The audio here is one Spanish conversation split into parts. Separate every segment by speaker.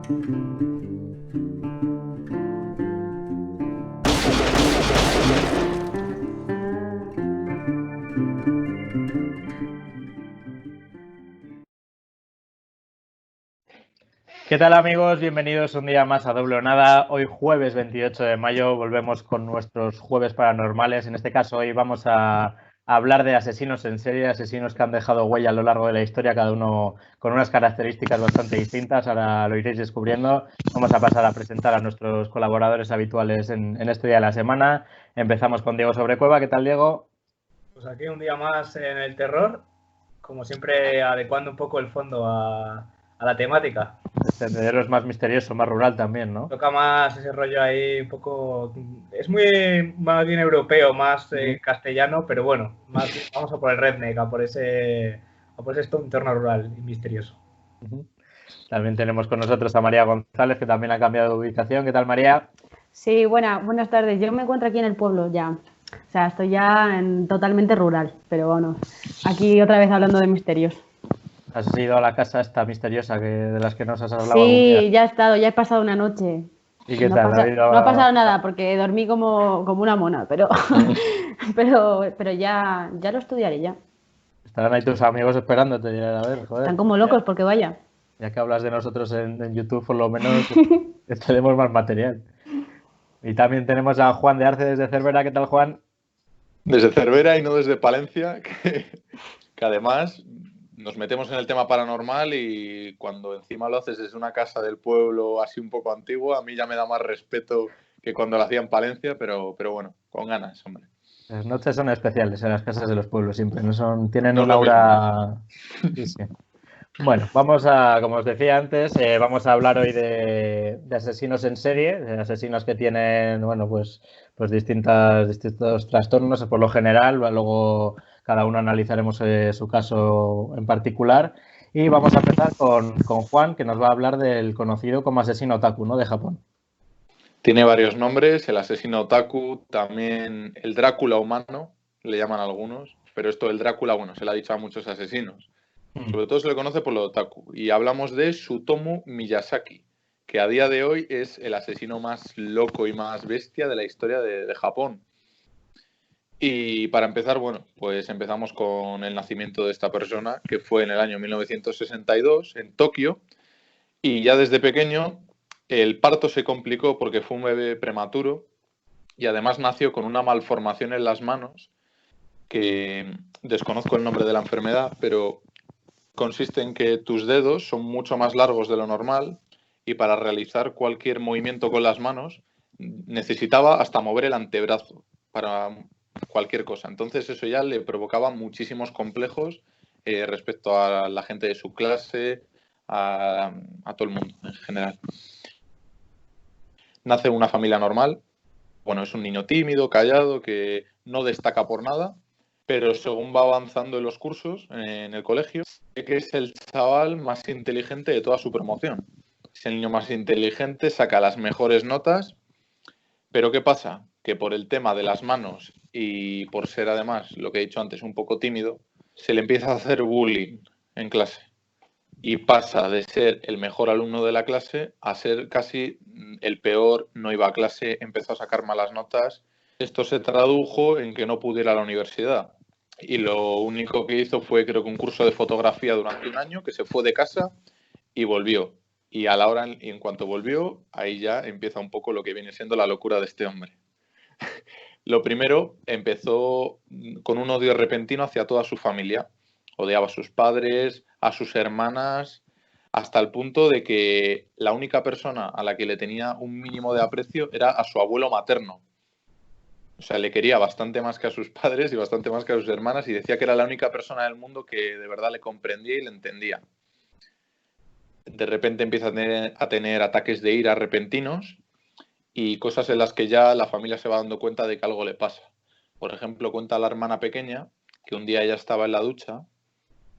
Speaker 1: ¿Qué tal, amigos? Bienvenidos un día más a Doble o Nada. Hoy jueves 28 de mayo volvemos con nuestros jueves paranormales. En este caso hoy vamos a hablar de asesinos en serie, asesinos que han dejado huella a lo largo de la historia, cada uno con unas características bastante distintas. Ahora lo iréis descubriendo. Vamos a pasar a presentar a nuestros colaboradores habituales en este día de la semana. Empezamos con Diego Sobrecueva. ¿Qué tal, Diego?
Speaker 2: Pues aquí un día más en el terror, como siempre adecuando un poco el fondo a la temática.
Speaker 1: El sendero es más misterioso, más rural también, ¿no?
Speaker 2: Toca más ese rollo ahí un poco... Es muy más bien europeo, más castellano, pero bueno, más vamos a por el redneck, a por ese entorno rural y misterioso.
Speaker 1: También tenemos con nosotros a María González, que también ha cambiado de ubicación. ¿Qué tal, María?
Speaker 3: Sí, buenas tardes. Yo me encuentro aquí en el pueblo ya. O sea, estoy ya totalmente rural, pero bueno, aquí otra vez hablando de misterios.
Speaker 1: ¿Has ido a la casa esta misteriosa de las que nos has hablado algún día?
Speaker 3: Sí, ya he estado, ya he pasado una noche.
Speaker 1: ¿Y qué
Speaker 3: No,
Speaker 1: tal?
Speaker 3: no ha pasado nada porque dormí como una mona, pero, pero ya lo estudiaré ya.
Speaker 1: Estarán ahí tus amigos esperándote. A ver, joder.
Speaker 3: Están como locos porque vaya.
Speaker 1: Ya que hablas de nosotros en YouTube, por lo menos tenemos más material. Y también tenemos a Juan de Arce desde Cervera. ¿Qué tal, Juan?
Speaker 4: Desde Cervera y no desde Palencia, que además nos metemos en el tema paranormal y cuando encima lo haces desde una casa del pueblo así un poco antigua, a mí ya me da más respeto que cuando lo hacía en Palencia, pero bueno, con ganas, hombre.
Speaker 1: Las noches son especiales en las casas de los pueblos siempre, tienen
Speaker 4: No es
Speaker 1: un
Speaker 4: lo
Speaker 1: aura. Sí, sí. Bueno, como os decía antes, vamos a hablar hoy de asesinos en serie, de asesinos que tienen, bueno, pues distintos trastornos por lo general. Luego cada uno analizaremos su caso en particular. Y vamos a empezar con Juan, que nos va a hablar del conocido como asesino otaku, ¿no? De Japón.
Speaker 4: Tiene varios nombres, el asesino otaku, también el Drácula humano, le llaman algunos, pero esto del Drácula, bueno, se le ha dicho a muchos asesinos. Sobre todo se le conoce por lo otaku. Y hablamos de Tsutomu Miyazaki, que a día de hoy es el asesino más loco y más bestia de la historia de Japón. Y para empezar, bueno, pues empezamos con el nacimiento de esta persona, que fue en el año 1962 en Tokio. Y ya desde pequeño el parto se complicó porque fue un bebé prematuro y además nació con una malformación en las manos, que desconozco el nombre de la enfermedad, pero consiste en que tus dedos son mucho más largos de lo normal y para realizar cualquier movimiento con las manos necesitaba hasta mover el antebrazo para cualquier cosa. Entonces eso ya le provocaba muchísimos complejos respecto a la gente de su clase, a todo el mundo en general. Nace en una familia normal. Bueno, es un niño tímido, callado, que no destaca por nada, pero según va avanzando en los cursos en el colegio, ve que es el chaval más inteligente de toda su promoción. Es el niño más inteligente, saca las mejores notas, pero ¿qué pasa? Que por el tema de las manos y por ser además, lo que he dicho antes, un poco tímido, se le empieza a hacer bullying en clase. Y pasa de ser el mejor alumno de la clase a ser casi el peor, no iba a clase, empezó a sacar malas notas. Esto se tradujo en que no pudo ir a la universidad. Y lo único que hizo fue, creo que un curso de fotografía durante un año, que se fue de casa y volvió. Y a la hora, en cuanto volvió, ahí ya empieza un poco lo que viene siendo la locura de este hombre. Lo primero, empezó con un odio repentino hacia toda su familia. Odiaba a sus padres, a sus hermanas, hasta el punto de que la única persona a la que le tenía un mínimo de aprecio era a su abuelo materno. O sea, le quería bastante más que a sus padres y bastante más que a sus hermanas y decía que era la única persona del mundo que de verdad le comprendía y le entendía. De repente empieza a tener ataques de ira repentinos y cosas en las que ya la familia se va dando cuenta de que algo le pasa. Por ejemplo, cuenta la hermana pequeña que un día ella estaba en la ducha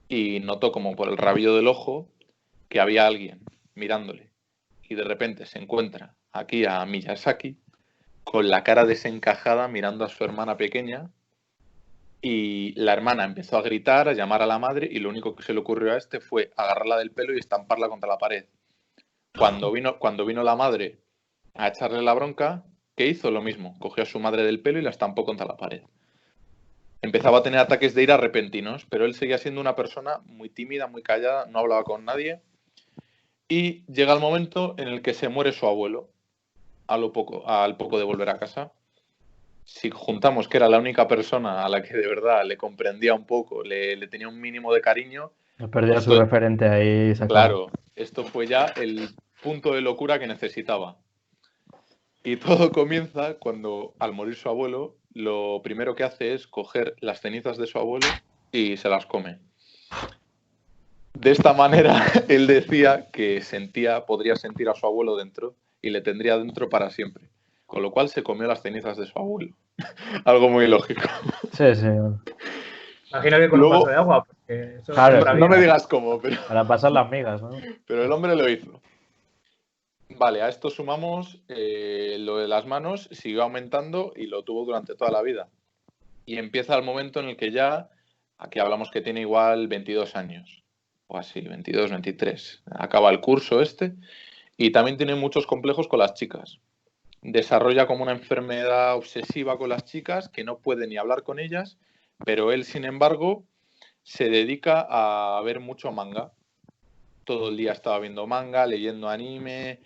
Speaker 4: y notó como por el rabillo del ojo que había alguien mirándole. Y de repente se encuentra aquí a Miyazaki con la cara desencajada mirando a su hermana pequeña y la hermana empezó a gritar, a llamar a la madre y lo único que se le ocurrió a este fue agarrarla del pelo y estamparla contra la pared. Cuando vino la madre a echarle la bronca, ¿qué hizo? Lo mismo. Cogió a su madre del pelo y la estampó contra la pared. Empezaba a tener ataques de ira repentinos, pero él seguía siendo una persona muy tímida, muy callada, no hablaba con nadie. Y llega el momento en el que se muere su abuelo, al poco de volver a casa. Si juntamos que era la única persona a la que de verdad le comprendía un poco, le tenía un mínimo de cariño.
Speaker 1: Perdía su referente ahí.
Speaker 4: Claro, esto fue ya el punto de locura que necesitaba. Y todo comienza cuando, al morir su abuelo, lo primero que hace es coger las cenizas de su abuelo y se las come. De esta manera, él decía que podría sentir a su abuelo dentro y le tendría dentro para siempre. Con lo cual se comió las cenizas de su abuelo. Algo muy lógico.
Speaker 1: Sí.
Speaker 2: Imagino que con un vaso de agua. Porque eso
Speaker 1: claro,
Speaker 4: no me digas cómo, pero...
Speaker 1: Para pasar las migas, ¿no?
Speaker 4: Pero el hombre lo hizo. Vale, a esto sumamos lo de las manos, siguió aumentando y lo tuvo durante toda la vida. Y empieza el momento en el que ya, aquí hablamos que tiene igual 22 años, o así, 22, 23. Acaba el curso y también tiene muchos complejos con las chicas. Desarrolla como una enfermedad obsesiva con las chicas, que no puede ni hablar con ellas, pero él, sin embargo, se dedica a ver mucho manga. Todo el día estaba viendo manga, leyendo anime,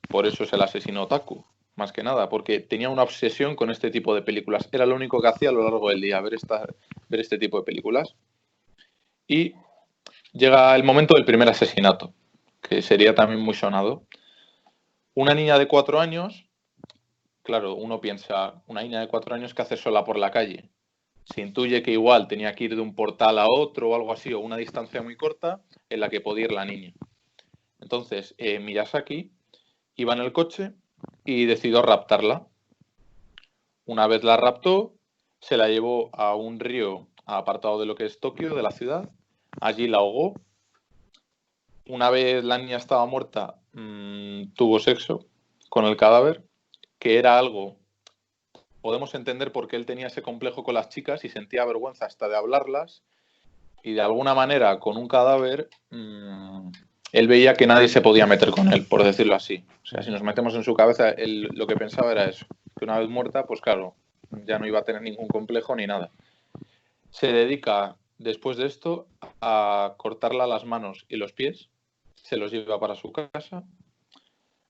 Speaker 4: por eso es el asesino otaku, más que nada, porque tenía una obsesión con este tipo de películas. Era lo único que hacía a lo largo del día, ver este tipo de películas. Y llega el momento del primer asesinato, que sería también muy sonado. Una niña de 4 años, claro, uno piensa, una niña de 4 años que hace sola por la calle. Se intuye que igual tenía que ir de un portal a otro o algo así, o una distancia muy corta en la que podía ir la niña. Entonces, Miyazaki iba en el coche y decidió raptarla. Una vez la raptó, se la llevó a un río apartado de lo que es Tokio, de la ciudad. Allí la ahogó. Una vez la niña estaba muerta, tuvo sexo con el cadáver, que era algo... Podemos entender por qué él tenía ese complejo con las chicas y sentía vergüenza hasta de hablarlas. Y de alguna manera, con un cadáver, él veía que nadie se podía meter con él, por decirlo así. O sea, si nos metemos en su cabeza, él lo que pensaba era eso. Que una vez muerta, pues claro, ya no iba a tener ningún complejo ni nada. Se dedica, después de esto, a cortarla las manos y los pies. Se los lleva para su casa.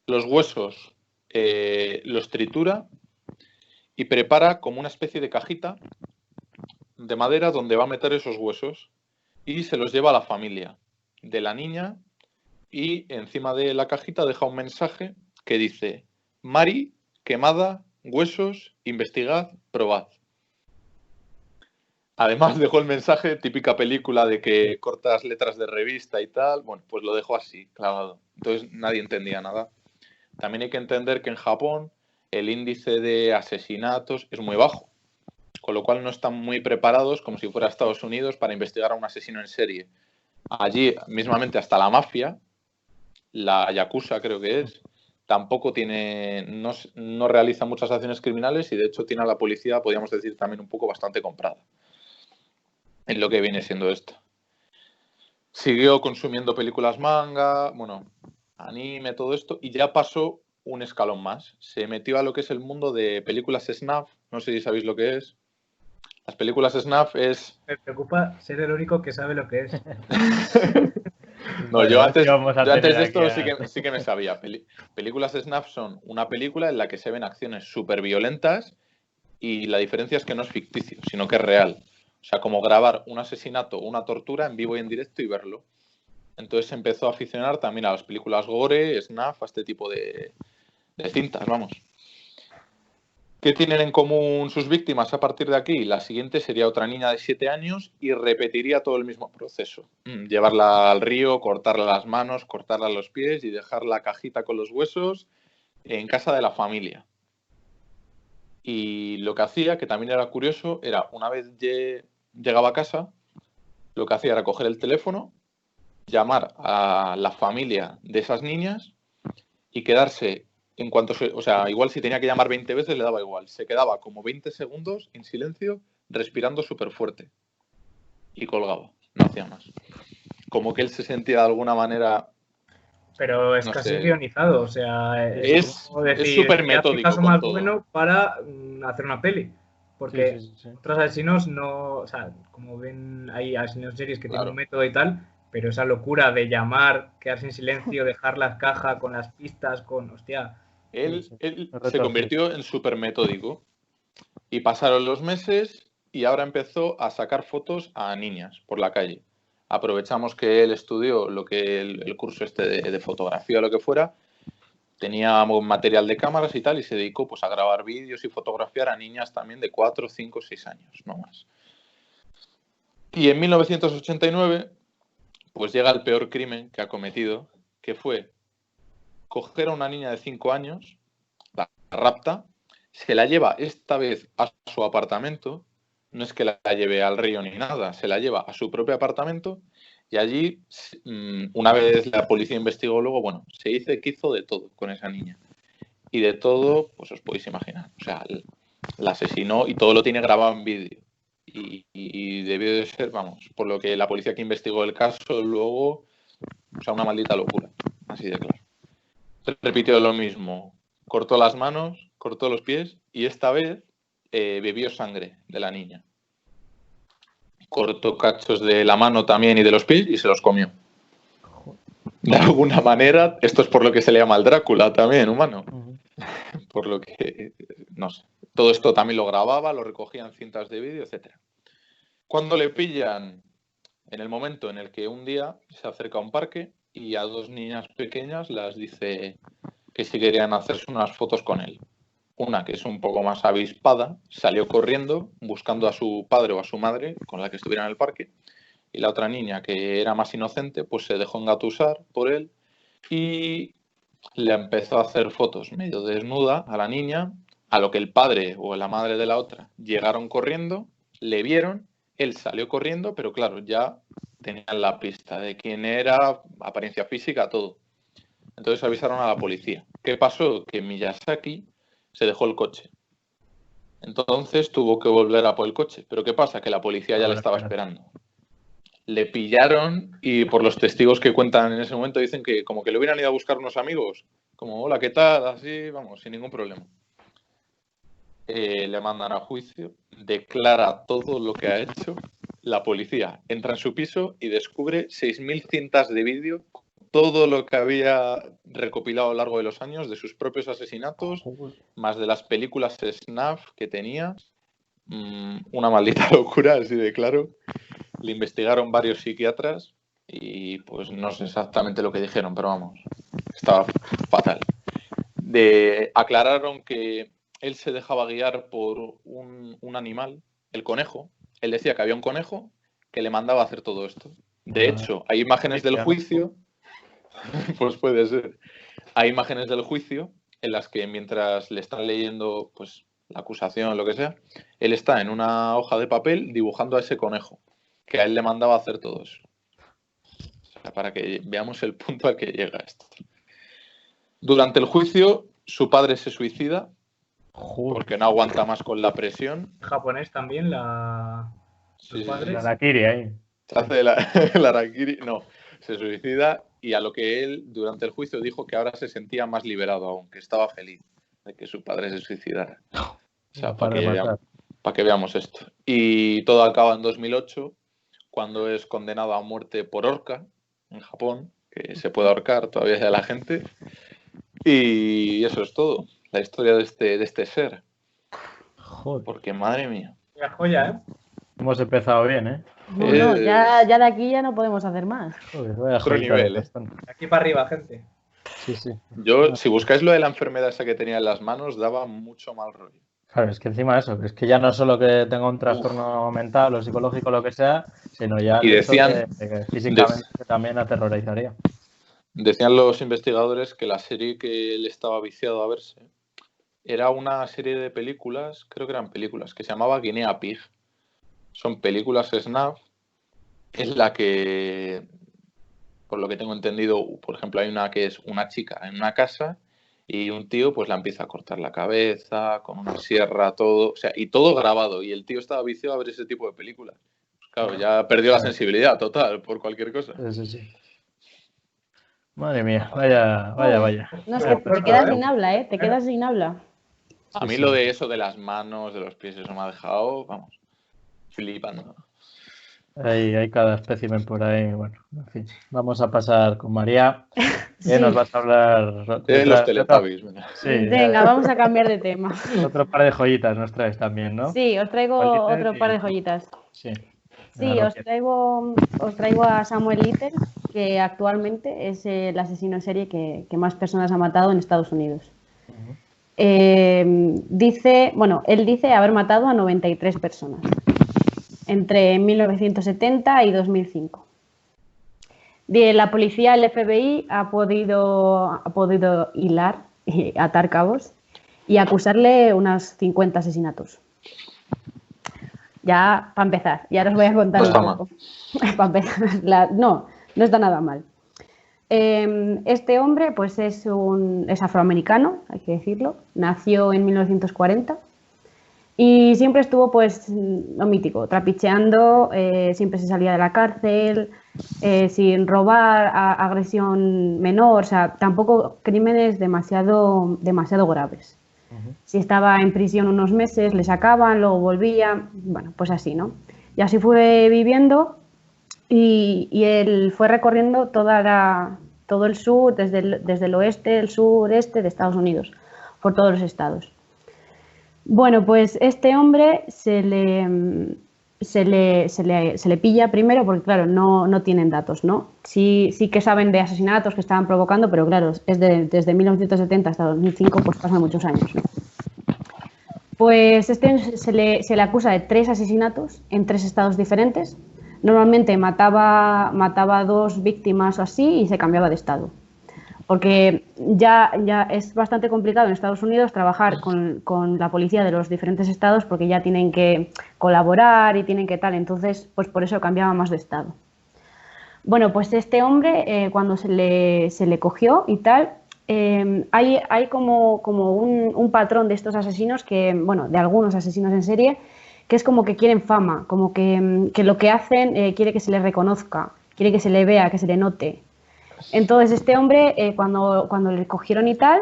Speaker 4: Los huesos los tritura y prepara como una especie de cajita de madera donde va a meter esos huesos y se los lleva a la familia de la niña y encima de la cajita deja un mensaje que dice: Mari, quemada, huesos, investigad, probad. Además dejó el mensaje, típica película de que cortas letras de revista y tal, bueno, pues lo dejó así, clavado. Entonces nadie entendía nada. También hay que entender que en Japón el índice de asesinatos es muy bajo, con lo cual no están muy preparados, como si fuera Estados Unidos, para investigar a un asesino en serie. Allí, mismamente, hasta la mafia, la Yakuza creo que es, tampoco no realiza muchas acciones criminales y de hecho tiene a la policía, podríamos decir, también un poco bastante comprada en lo que viene siendo esto. Siguió consumiendo películas manga, bueno, anime, todo esto, y ya pasó un escalón más. Se metió a lo que es el mundo de películas snuff, no sé si sabéis lo que es. Las películas snuff es...
Speaker 2: Me preocupa ser el único que sabe lo que es.
Speaker 4: No,
Speaker 1: bueno,
Speaker 4: yo antes de esto
Speaker 1: a...
Speaker 4: sí que me sabía. Películas snuff son una película en la que se ven acciones súper violentas y la diferencia es que no es ficticio, sino que es real. O sea, como grabar un asesinato o una tortura en vivo y en directo y verlo. Entonces se empezó a aficionar también a las películas gore, snuff, a este tipo de cintas, vamos. ¿Qué tienen en común sus víctimas a partir de aquí? La siguiente sería otra niña de 7 años y repetiría todo el mismo proceso. Llevarla al río, cortarle las manos, cortarle los pies y dejar la cajita con los huesos en casa de la familia. Y lo que hacía, que también era curioso, era una vez llegaba a casa, lo que hacía era coger el teléfono, llamar a la familia de esas niñas y quedarse... o sea, igual si tenía que llamar 20 veces le daba igual. Se quedaba como 20 segundos en silencio, respirando súper fuerte. Y colgaba, no hacía más. Como que él se sentía de alguna manera
Speaker 2: Pero es
Speaker 4: No
Speaker 2: casi
Speaker 4: sé.
Speaker 2: guionizado, o sea,
Speaker 4: Es
Speaker 2: como decir,
Speaker 4: súper
Speaker 2: este
Speaker 4: metódico
Speaker 2: caso
Speaker 4: con
Speaker 2: más
Speaker 4: todo.
Speaker 2: bueno para hacer una peli. Porque
Speaker 1: Sí.
Speaker 2: otros asesinos no, o sea, como ven, hay asesinos series que tienen
Speaker 4: Claro.
Speaker 2: un método y tal, pero esa locura de llamar, quedarse en silencio, dejar las cajas con las pistas, hostia.
Speaker 4: Él
Speaker 1: Sí.
Speaker 4: se convirtió en súper metódico y pasaron los meses y ahora empezó a sacar fotos a niñas por la calle. Aprovechamos que él estudió lo que el curso este de fotografía o lo que fuera, tenía material de cámaras y tal y se dedicó pues a grabar vídeos y fotografiar a niñas también de 4, 5, 6 años, no más. Y en 1989 pues llega el peor crimen que ha cometido, que fue coger a una niña de 5 años, la rapta, se la lleva esta vez a su apartamento, no es que la lleve al río ni nada, se la lleva a su propio apartamento y allí, una vez la policía investigó luego, bueno, se dice que hizo de todo con esa niña. Y de todo, pues os podéis imaginar. O sea, la asesinó y todo lo tiene grabado en vídeo. Y debió de ser, vamos, por lo que la policía que investigó el caso luego, o sea, una maldita locura, así de claro. Repitió lo mismo, cortó las manos, cortó los pies y esta vez bebió sangre de la niña. Cortó cachos de la mano también y de los pies y se los comió. De alguna manera, esto es por lo que se le llama el Drácula también, humano. Por lo que, no sé, todo esto también lo grababa, lo recogía en cintas de vídeo, etc. Cuando le pillan, en el momento en el que un día se acerca a un parque y a 2 niñas pequeñas las dice que si querían hacerse unas fotos con él. Una, que es un poco más avispada, salió corriendo buscando a su padre o a su madre con la que estuviera en el parque, y la otra niña, que era más inocente, pues se dejó engatusar por él y le empezó a hacer fotos medio desnuda a la niña, a lo que el padre o la madre de la otra llegaron corriendo, le vieron, él salió corriendo, pero claro, ya tenían la pista de quién era, apariencia física, todo. Entonces avisaron a la policía. ¿Qué pasó? Que Miyazaki se dejó el coche. Entonces tuvo que volver a por el coche. ¿Pero qué pasa? Que la policía ya le estaba esperando. Le pillaron y por los testigos que cuentan en ese momento dicen que como que le hubieran ido a buscar unos amigos. Como, hola, ¿qué tal? Así, vamos, sin ningún problema. Le mandan a juicio, declara todo lo que ha hecho. La policía entra en su piso y descubre 6.000 cintas de vídeo, todo lo que había recopilado a lo largo de los años de sus propios asesinatos, más de las películas snuff que tenía. Una maldita locura, así de claro. Le investigaron varios psiquiatras y pues no sé exactamente lo que dijeron, pero vamos, estaba fatal. Aclararon que él se dejaba guiar por un animal, el conejo. Él decía que había un conejo que le mandaba a hacer todo esto. De hecho, hay imágenes del juicio, pues puede ser, hay imágenes del juicio en las que mientras le están leyendo pues la acusación, lo que sea, él está en una hoja de papel dibujando a ese conejo, que a él le mandaba a hacer todo eso. O sea, para que veamos el punto al que llega esto. Durante el juicio, su padre se suicida porque no aguanta más con la presión.
Speaker 2: Japonés también, sus padres.
Speaker 1: La Harakiri ahí.
Speaker 4: Se hace la Harakiri, no, se suicida y a lo que él durante el juicio dijo que ahora se sentía más liberado aún, que estaba feliz de que su padre se suicidara. O sea, para que veamos esto. Y todo acaba en 2008, cuando es condenado a muerte por horca en Japón, que se puede ahorcar todavía de la gente. Y eso es todo, la historia de este ser.
Speaker 1: Joder.
Speaker 4: Porque madre mía.
Speaker 2: Una joya, ¿eh?
Speaker 1: Hemos empezado bien, ¿eh?
Speaker 3: No, ya de aquí ya no podemos hacer más.
Speaker 1: Joder, vaya
Speaker 4: otro nivel, ¿eh?
Speaker 2: Aquí para arriba, gente.
Speaker 1: Sí.
Speaker 4: Yo, si buscáis lo de la enfermedad esa que tenía en las manos, daba mucho mal rollo.
Speaker 1: Claro, es que encima de eso, es que ya no solo que tenga un trastorno mental o psicológico, lo que sea, sino ya
Speaker 4: y decían,
Speaker 1: de que físicamente también aterrorizaría.
Speaker 4: Decían los investigadores que la serie que él estaba viciado a verse era una serie de películas, creo que eran películas, que se llamaba Guinea Pig. Son películas snuff, es la que, por lo que tengo entendido, por ejemplo, hay una que es una chica en una casa y un tío pues la empieza a cortar la cabeza con una sierra, todo, o sea, y todo grabado, y el tío estaba viciado a ver ese tipo de películas. Pues claro, ya perdió la sensibilidad total por cualquier cosa.
Speaker 1: Sí. Madre mía, vaya.
Speaker 3: No, es que te quedas sin habla, ¿eh? Te quedas sin habla.
Speaker 4: A mí lo de eso de las manos, de los pies, eso me ha dejado, vamos, flipando.
Speaker 1: Hay cada espécimen por ahí. Bueno, en fin, vamos a pasar con María.
Speaker 3: Sí.
Speaker 1: Nos vas a hablar
Speaker 4: De los Teletubbies, venga.
Speaker 1: Sí,
Speaker 3: Venga, vamos a cambiar de tema.
Speaker 1: otro par de joyitas nos traes también, ¿no?
Speaker 3: Sí, os traigo otro par de joyitas.
Speaker 1: Sí.
Speaker 3: Sí, os traigo a Samuel Little, que actualmente es el asesino en serie que más personas ha matado en Estados Unidos. Él dice haber matado a 93 personas entre 1970 y 2005. La policía, el FBI, ha podido hilar y atar cabos y acusarle unos 50 asesinatos. Ya, para empezar, ya os voy a contar un poco. Para empezar, no está nada mal. Este hombre, pues es afroamericano, hay que decirlo. Nació en 1940 y siempre estuvo, pues, lo mítico, trapicheando, siempre se salía de la cárcel, sin robar, agresión menor, o sea, tampoco crímenes demasiado graves. Si estaba en prisión unos meses, le sacaban, luego volvía, bueno, pues así, ¿no? Y así fue viviendo y él fue recorriendo todo el sur, desde el oeste, el sureste de Estados Unidos, por todos los estados. Bueno, pues este hombre se le pilla primero porque, claro, no tienen datos, ¿no? Sí que saben de asesinatos que estaban provocando, pero claro, desde 1970 hasta 2005, pues pasan muchos años, ¿no? Pues se le acusa de 3 asesinatos en 3 estados diferentes. Normalmente mataba a 2 víctimas o así y se cambiaba de estado. Porque ya es bastante complicado en Estados Unidos trabajar con la policía de los diferentes estados porque ya tienen que colaborar y tienen que tal. Entonces, pues por eso cambiaba más de estado. Bueno, pues este hombre, cuando se le cogió y tal, hay como un patrón de estos asesinos que, bueno, de algunos asesinos en serie, que es como que quieren fama, como que lo que hacen quiere que se le reconozca, quiere que se le vea, que se le note. Entonces este hombre, cuando le cogieron y tal,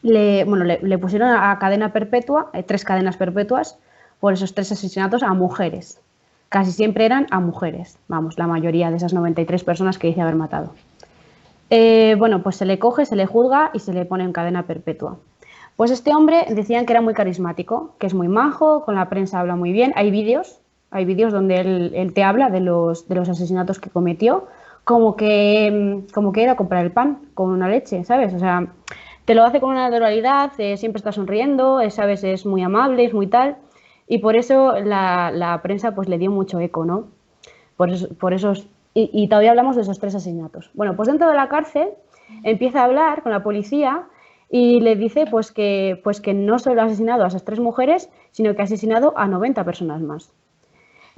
Speaker 3: le pusieron a cadena perpetua, 3 cadenas perpetuas, por esos 3 asesinatos a mujeres. Casi siempre eran a mujeres, vamos, la mayoría de esas 93 personas que dice haber matado. Bueno, pues se le coge, se le juzga y se le pone en cadena perpetua. Pues este hombre decían que era muy carismático, que es muy majo, con la prensa habla muy bien. Hay vídeos donde él te habla de los asesinatos que cometió, como que ir a comprar el pan con una leche, ¿sabes? O sea, te lo hace con una naturalidad, siempre está sonriendo, ¿sabes? Es muy amable, es muy tal. Y por eso la prensa pues le dio mucho eco, ¿no? Por esos... Y todavía hablamos de esos 3 asesinatos. Bueno, pues dentro de la cárcel empieza a hablar con la policía y le dice pues que no solo ha asesinado a esas 3 mujeres, sino que ha asesinado a 90 personas más.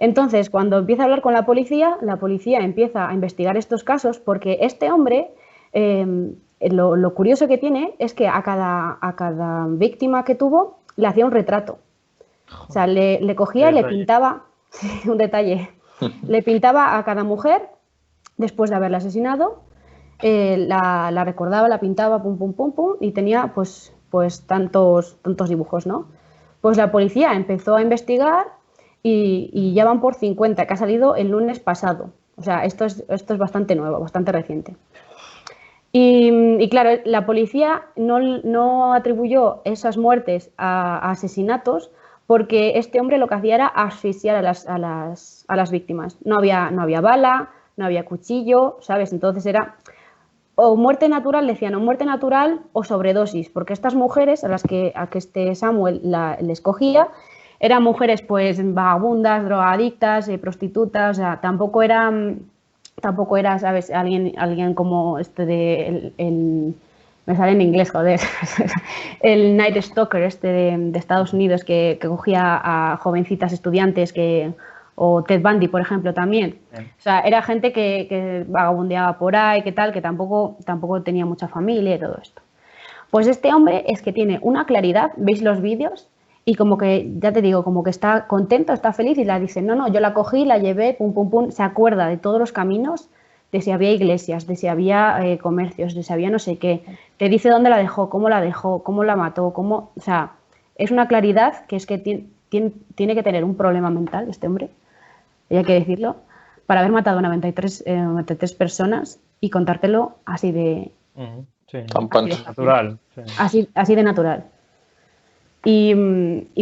Speaker 3: Entonces, cuando empieza a hablar con la policía empieza a investigar estos casos porque este hombre, lo curioso que tiene es que a cada víctima que tuvo le hacía un retrato. O sea, le cogía y le pintaba, un detalle, le pintaba a cada mujer después de haberla asesinado, la recordaba, la pintaba, pum, pum, pum, pum, y tenía pues tantos dibujos, ¿no? Pues la policía empezó a investigar y ya van por 50, que ha salido el lunes pasado. O sea, esto es bastante nuevo, bastante reciente. Y claro, la policía no atribuyó esas muertes a asesinatos porque este hombre lo que hacía era asfixiar a las víctimas. No había bala, no había cuchillo, ¿sabes? Entonces era o muerte natural, decían, o muerte natural o sobredosis, porque estas mujeres a que este Samuel les cogía eran mujeres pues vagabundas, drogadictas, prostitutas, o sea, tampoco era, ¿sabes? Alguien como me sale en inglés, joder, el Night Stalker de Estados Unidos que cogía a jovencitas estudiantes o Ted Bundy, por ejemplo, también. O sea, era gente que vagabundeaba por ahí, que tampoco tenía mucha familia y todo esto. Pues este hombre es que tiene una claridad, veis los vídeos, y como que, ya te digo, como que está contento, está feliz y la dice, no, yo la cogí, la llevé, pum, pum, pum, se acuerda de todos los caminos, de si había iglesias, de si había comercios, de si había no sé qué. Te dice dónde la dejó, cómo la mató, cómo... O sea, es una claridad que es que tiene que tener un problema mental este hombre, y hay que decirlo, para haber matado a 93 personas y contártelo así de...
Speaker 1: Sí,
Speaker 4: Tan pancho.
Speaker 1: natural. Sí.
Speaker 3: Así de natural. Y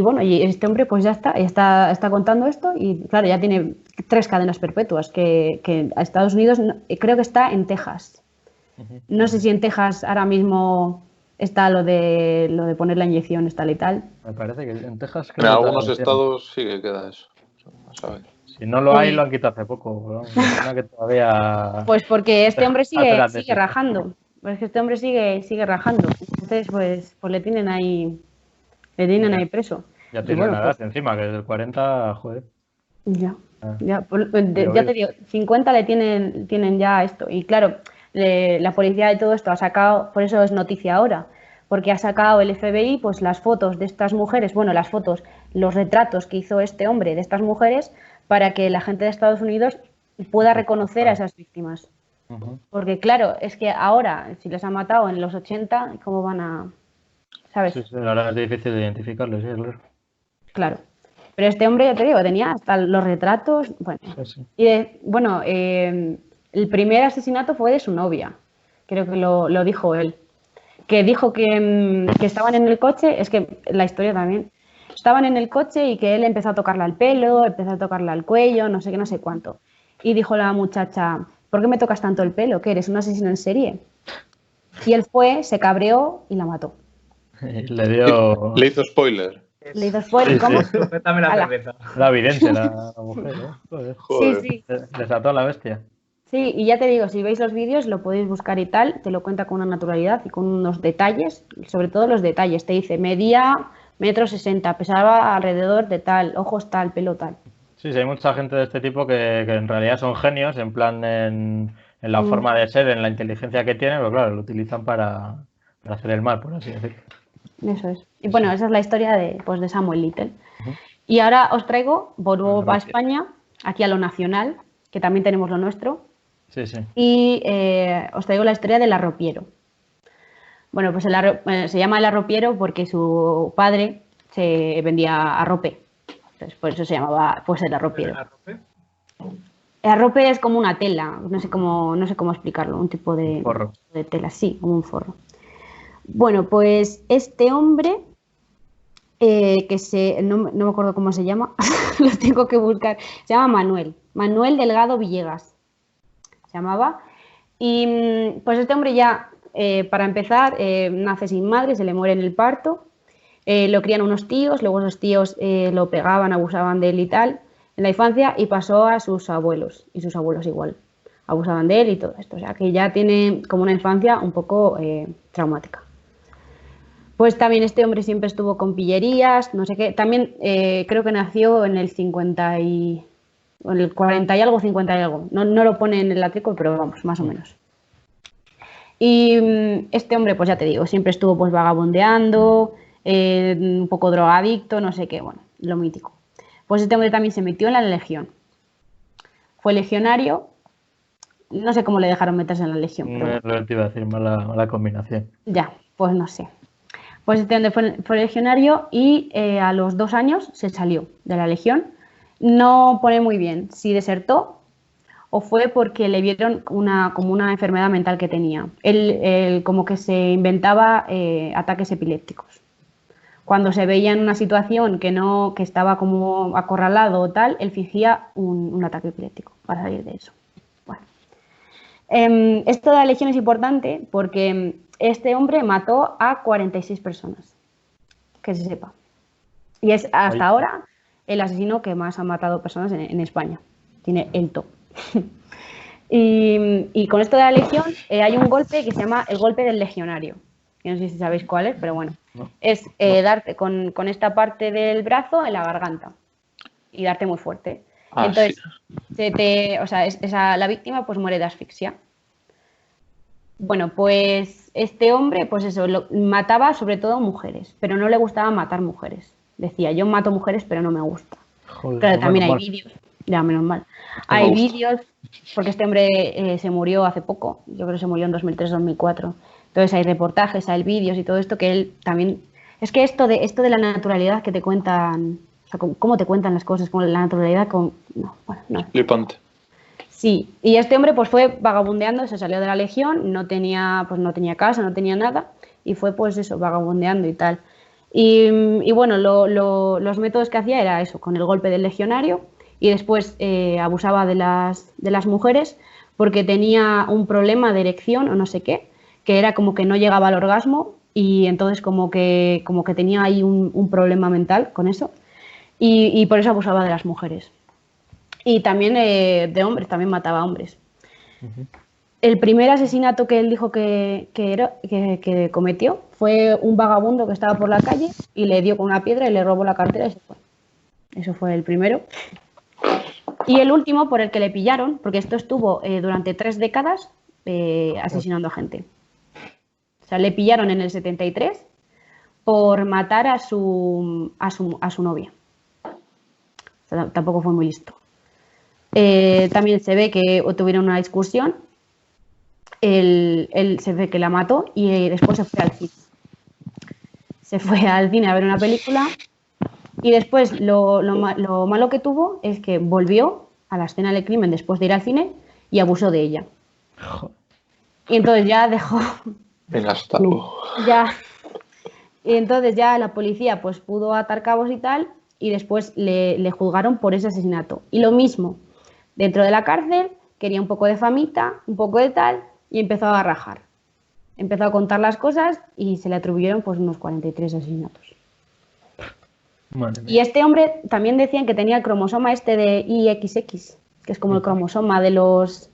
Speaker 3: bueno, y este hombre pues ya está contando esto y claro, ya tiene 3 cadenas perpetuas que a Estados Unidos creo que está en Texas. No sé si en Texas ahora mismo está lo de poner la inyección tal y tal.
Speaker 1: Me parece que en Texas...
Speaker 4: En algunos estados sí que queda eso. No sabes.
Speaker 1: Si no lo hay, lo han quitado hace poco. Pero vamos, me suena que todavía...
Speaker 3: Pues porque este hombre sigue
Speaker 1: sí.
Speaker 3: rajando. Pues que este hombre sigue rajando. Entonces, pues le tienen ahí preso.
Speaker 1: Ya tiene una edad encima, que desde el 40, joder.
Speaker 3: Ya te digo, 50 le tienen ya esto. Y claro, la policía de todo esto ha sacado, por eso es noticia ahora, porque ha sacado el FBI pues las fotos de estas mujeres, bueno, las fotos, los retratos que hizo este hombre de estas mujeres para que la gente de Estados Unidos pueda reconocer a esas víctimas. Porque claro, es que ahora, si les han matado en los 80, ¿cómo van a...? ¿Sabes?
Speaker 1: Sí, ahora es difícil de identificarlo, sí, claro.
Speaker 3: Claro. Pero este hombre, ya te digo, tenía hasta los retratos, bueno.
Speaker 1: Sí.
Speaker 3: Y el primer asesinato fue de su novia, creo que lo dijo él. Que dijo que estaban en el coche, es que la historia también, estaban en el coche y que él empezó a tocarla al pelo, empezó a tocarla al cuello, no sé qué, no sé cuánto. Y dijo la muchacha, ¿por qué me tocas tanto el pelo? ¿Qué eres, un asesino en serie? Y él se cabreó y la mató.
Speaker 1: Le
Speaker 4: hizo spoiler.
Speaker 3: Le hizo spoiler, ¿cómo?
Speaker 2: Suéltame la cerveza.
Speaker 1: Era evidente la mujer, ¿eh?
Speaker 4: Joder.
Speaker 3: Sí.
Speaker 1: Desató a la bestia.
Speaker 3: Sí, y ya te digo, si veis los vídeos lo podéis buscar y tal, te lo cuenta con una naturalidad y con unos detalles, sobre todo los detalles. Te dice, medía 1,60 m, pesaba alrededor de tal, ojos tal, pelo tal.
Speaker 1: Sí, hay mucha gente de este tipo que en realidad son genios, en plan en la forma de ser, en la inteligencia que tienen, pero claro, lo utilizan para hacer el mal, por así decirlo.
Speaker 3: Eso es. Y bueno, esa es la historia de Samuel Little. Y ahora os traigo, vuelvo a España, aquí a lo nacional, que también tenemos lo nuestro.
Speaker 1: Sí.
Speaker 3: Y os traigo la historia del arropiero. Bueno, pues se llama el arropiero porque su padre se vendía arrope. Entonces, por eso se llamaba pues el arropiero. El arrope es como una tela, no sé cómo explicarlo, un tipo de tela, sí, como un forro. Bueno, pues este hombre, no me acuerdo cómo se llama, lo tengo que buscar, se llama Manuel Delgado Villegas, se llamaba. Y pues este hombre ya, para empezar, nace sin madre, se le muere en el parto, lo crían unos tíos, luego esos tíos lo pegaban, abusaban de él y tal, en la infancia, y pasó a sus abuelos, y sus abuelos igual, abusaban de él y todo esto, o sea que ya tiene como una infancia un poco traumática. Pues también este hombre siempre estuvo con pillerías, no sé qué. También creo que nació en el 50 y... en el 40 y algo, 50 y algo. No lo pone en el látigo, pero vamos, más o menos. Y este hombre, pues ya te digo, siempre estuvo pues vagabundeando, un poco drogadicto, no sé qué, bueno, lo mítico. Pues este hombre también se metió en la legión. Fue legionario, no sé cómo le dejaron meterse en la legión. Pero...
Speaker 1: Lo te iba a decir, mala combinación.
Speaker 3: Ya, pues no sé. Pues este hombre fue legionario y a los 2 años se salió de la legión. No pone muy bien si desertó o fue porque le vieron como una enfermedad mental que tenía. Él como que se inventaba ataques epilépticos. Cuando se veía en una situación que estaba como acorralado o tal, él fingía un ataque epiléptico para salir de eso. Bueno. Esto de la legión es importante porque este hombre mató a 46 personas, que se sepa. Y es hasta ahora el asesino que más ha matado personas en España. Tiene el top. Y con esto de la legión hay un golpe que se llama el golpe del legionario. Que no sé si sabéis cuál es, pero bueno. No. Es darte con esta parte del brazo en la garganta y darte muy fuerte. Entonces, sí. La víctima pues muere de asfixia. Bueno, pues este hombre, pues eso, mataba sobre todo mujeres, pero no le gustaba matar mujeres. Decía, yo mato mujeres, pero no me gusta.
Speaker 1: Joder,
Speaker 3: claro, también hay vídeos. Ya, menos mal. Hay vídeos, porque este hombre se murió hace poco, yo creo que se murió en 2003-2004. Entonces hay reportajes, hay vídeos y todo esto que él también... Es que esto de la naturalidad que te cuentan, o sea, cómo te cuentan las cosas, con la naturalidad con... No, bueno, no.
Speaker 4: Flipante.
Speaker 3: Sí, y este hombre pues fue vagabundeando, se salió de la legión, no tenía casa, no tenía nada, y fue pues eso, vagabundeando y tal. Y bueno, los métodos que hacía era eso, con el golpe del legionario, y después abusaba de las mujeres porque tenía un problema de erección o no sé qué, que era como que no llegaba al orgasmo, y entonces como que tenía ahí un problema mental con eso, y por eso abusaba de las mujeres. Y también de hombres, también mataba a hombres. El primer asesinato que él dijo que cometió fue un vagabundo que estaba por la calle y le dio con una piedra y le robó la cartera y se fue. Eso fue el primero. Y el último, por el que le pillaron, porque esto estuvo durante 3 décadas asesinando a gente. O sea, le pillaron en el 73 por matar a su novia. O sea, tampoco fue muy listo. También se ve que tuvieron una discusión, él se ve que la mató y después se fue al cine. Se fue al cine a ver una película y después lo malo que tuvo es que volvió a la escena del crimen después de ir al cine y abusó de ella. Y entonces ya dejó...
Speaker 4: Venga, hasta luego.
Speaker 3: Ya. Y entonces ya la policía pues pudo atar cabos y tal y después le juzgaron por ese asesinato. Y lo mismo. Dentro de la cárcel, quería un poco de famita, un poco de tal, y empezó a rajar. Empezó a contar las cosas y se le atribuyeron pues unos 43 asesinatos. Y este hombre también decían que tenía el cromosoma este de IXX, que es como el cromosoma de los...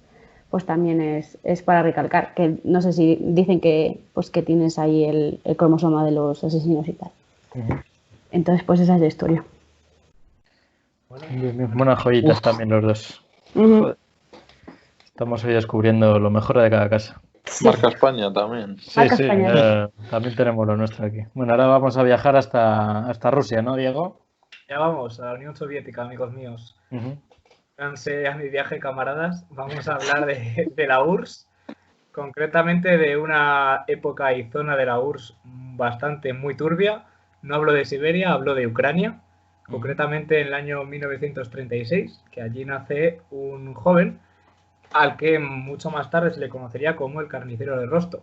Speaker 3: Pues también es para recalcar, que no sé si dicen que tienes ahí el cromosoma de los asesinos y tal. Entonces, pues esa es la historia.
Speaker 1: Buenas joyitas también los dos. Estamos hoy descubriendo lo mejor de cada casa.
Speaker 3: Sí.
Speaker 4: Marca España también.
Speaker 1: Sí, también tenemos lo nuestro aquí. Bueno, ahora vamos a viajar hasta Rusia, ¿no, Diego?
Speaker 2: Ya vamos, a la Unión Soviética, amigos míos. Véanse a mi viaje, camaradas. Vamos a hablar de la URSS, concretamente de una época y zona de la URSS bastante muy turbia. No hablo de Siberia, hablo de Ucrania. Concretamente en el año 1936, que allí nace un joven al que mucho más tarde se le conocería como el carnicero de Rostov.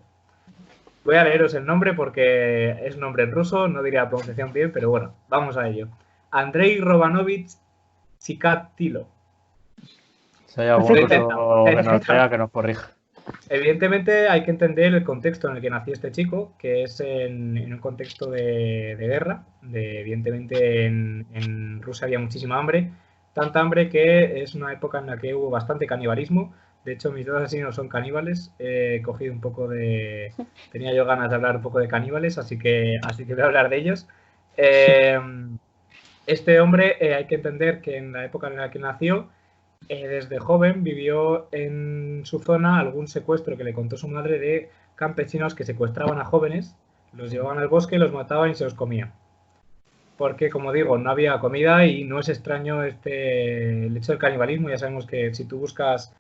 Speaker 2: Voy a leeros el nombre porque es un nombre en ruso, no diría la pronunciación bien, pero bueno, vamos a ello. Andrei Romanovich Chikatilo.
Speaker 1: Si hay algún ruso que nos vea, que nos corrija.
Speaker 2: Evidentemente hay que entender el contexto en el que nació este chico, que es en un contexto de guerra. Evidentemente en Rusia había muchísima hambre, tanta hambre que es una época en la que hubo bastante canibalismo. De hecho, mis dos asesinos son caníbales. He cogido un poco de... Tenía yo ganas de hablar un poco de caníbales, así que voy a hablar de ellos. Este hombre hay que entender que en la época en la que nació, desde joven vivió en su zona algún secuestro que le contó su madre de campesinos que secuestraban a jóvenes, los llevaban al bosque, los mataban y se los comían. Porque, como digo, no había comida y no es extraño el hecho del canibalismo. Ya sabemos que si tú buscas